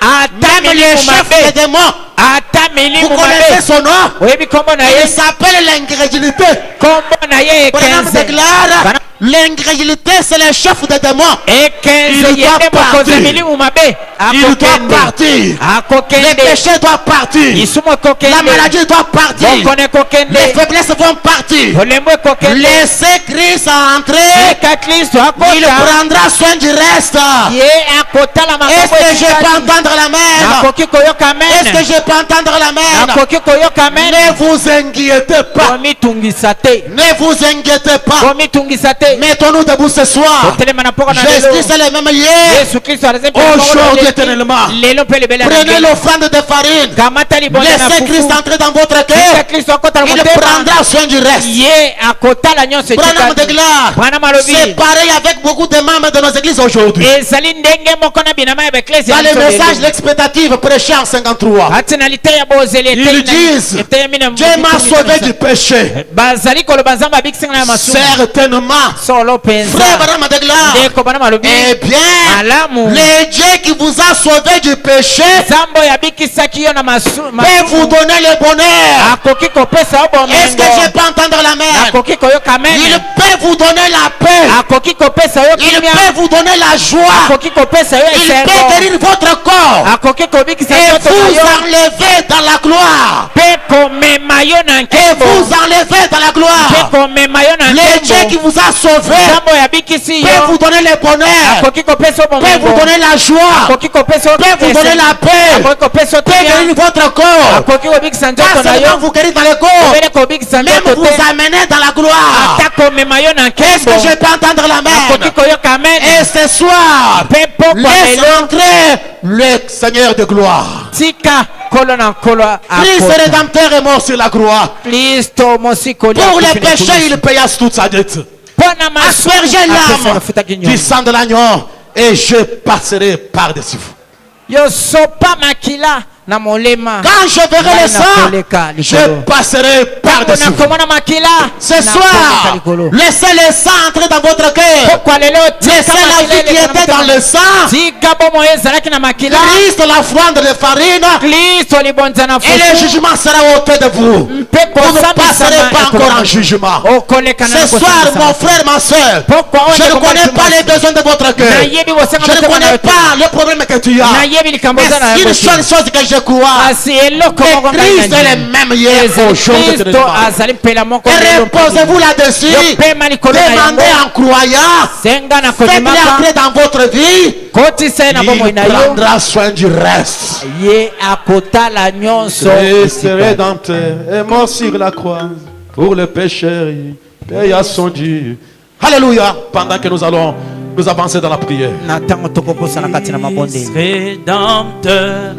ata Même les milimu chefs des mabe démons. ata Vous milimu connaissez mabe son nom? oyebi kombo na Il ye s'appelle l'incrédulité. kombo na ye Bonhomme ekenze déclare, l'incrédulité c'est le chef des démons. ekenze Il doit yende mokonzi partir. milimu mabe Il doit akokende partir. Les akokende péchés doivent partir. lisumu La ekokende maladie doit partir. bokono ekokende Les faiblesses vont partir. olemo ekokende Laissez Christ entrer. eka kristo Il akota prendra soin du reste. ye akotala Est-ce makambo que je peux etikali entendre la même? nakoki koyoka Est-ce que mene je peux entendre la même? nakoki koyoka mene Ne vous inquiétez pas. komitungisa te Ne vous inquiétez pas. komitungisa te Mettons-nous debout ce soir. totelema na mpoka na Jésus lelo est le même hier. yesu kristo azali mpe Aujourd'hui, moko na lelo. éternellement. lelo mpe libele na Prenez ngeli. l'offrande de farine. kamata libonda na Laissez Christ fufu entrer dans votre tika cœur. kristo akota na Il motema prendra soin du reste. ye akotala nyonso Branham de etikali gloire. bwana malobi C'est pareil avec beaucoup de membres de nos églises aujourd'hui. ezali ndenge moko na binama ya baeklesi Dans les messages l'expectative prêché en 53. ati na liteya bozeli Ils disent, eteyemi na Dieu m'a sauvé du péché. bazali koloba nzambe abikisinga na masumu Certainement. solo Frère mpenza Branham de gloire. ndeko bana malobi Eh bien, malamu le Dieu qui vous a sauvé du péché nzambe oyo abikisaki yo na peut vous donner le bonheur. akoki kopesa yo Est-ce que je bomengo peux entendre la même? akoki koyoka Il mene peut vous donner la paix. akoki kopesa yo Il kimia peut vous donner la joie. akoki kopesa yo Il peut esengo guérir votre corps. akoki kobikisa Et nzoto na vous yo enlever dans la gloire. mpe komema yo na Et nkembo vous enlever dans la mpe gloire. komema yo na Le Dieu qui nkembo vous a sauvé nzambe oyo abikisi peut vous yo donner le bonheur. akoki kopesa yo Peut vous bomengo donner la joie. akoki kopesa yo Peut vous donner la paix. akoki kopesa yo Peut kimia guérir votre corps. akoki kobikisa Pas nzoto na seulement yo vous guérir dans le corps. obele kobikisa Même nzoto vous te amener dans la gloire. ata komema yo na Est-ce que nkembo je peux entendre la akoki même? koyoka mene Et ce soir, mpe pokwa laisse lelo entrer le Seigneur de gloire. tika nkolo na nkolo Christ akota rédempteur est mort sur la croix. kristo mosikoli Pour les akufi na péchés, kulusu. il paya toute sa dette. mpo na masumu Aspergez apesa l'âme mafutaki du nyonso sang de l'agneau et je passerai par-dessus vous. yo sopa makila na molema Quand je verrai le sang, nakoleka je likolo passerai ntango par-dessus vous. nakomona makila Ce nakoleka soir, likolo laissez le sang entrer dans votre cœur. pokwa lelo tika Laissez la makila vie qui eleka na était dans motema. le sang. tika bomo ezalaki na makila Christ, l'offrande de farine. kristo libonza na Et le fufu jugement sera ôté de vous. mpe Vous ne passerez kosambisama pas encore en jugement. okoleka na Ce soir, mon frère, ma soeur, Pourquoi on je ne ne connais comprend pas pas les besoins de votre cœur. nayebi bosenga Je ne motema na connais yo te pas le problème que tu as. nayebi likambo Mais oza na une yango seule te chose que je crois kasi eloko moko que ngai Christ na est ndimi. le même hier, Ezali aujourd'hui, Kristo éternellement. azali mpela moko Et lelo mpe reposez-vous lelo. là-dessus. Yopema likolo na yango. Demandez en croyant. senga na Faites-le kondimaka entrer dans votre vie. kotisa ye na bomoi Il na yo prendra soin du reste. ye akotala nyonso Christ rédempteur est mort sur la croix pour le pécheur. Il paye à son Dieu. Alléluia. Pendant que nous allons nous avancer dans la prière. na ntango tokokosana kati na mabondeli. Rédempteur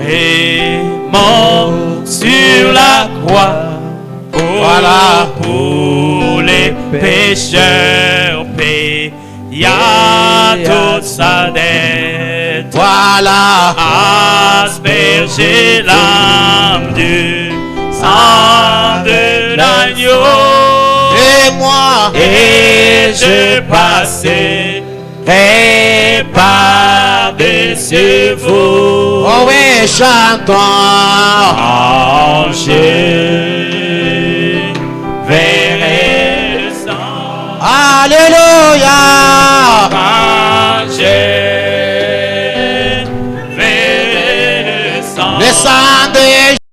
est mort sur la croix. Voilà. Pour les pécheurs, paya toute sa dette. Voilà. Asperger l'âme du sang de l'agneau. Et moi. Et je passerai par-dessus vous. Oh oui, chantons. Angers, verrai le sang. Alléluia. Angers,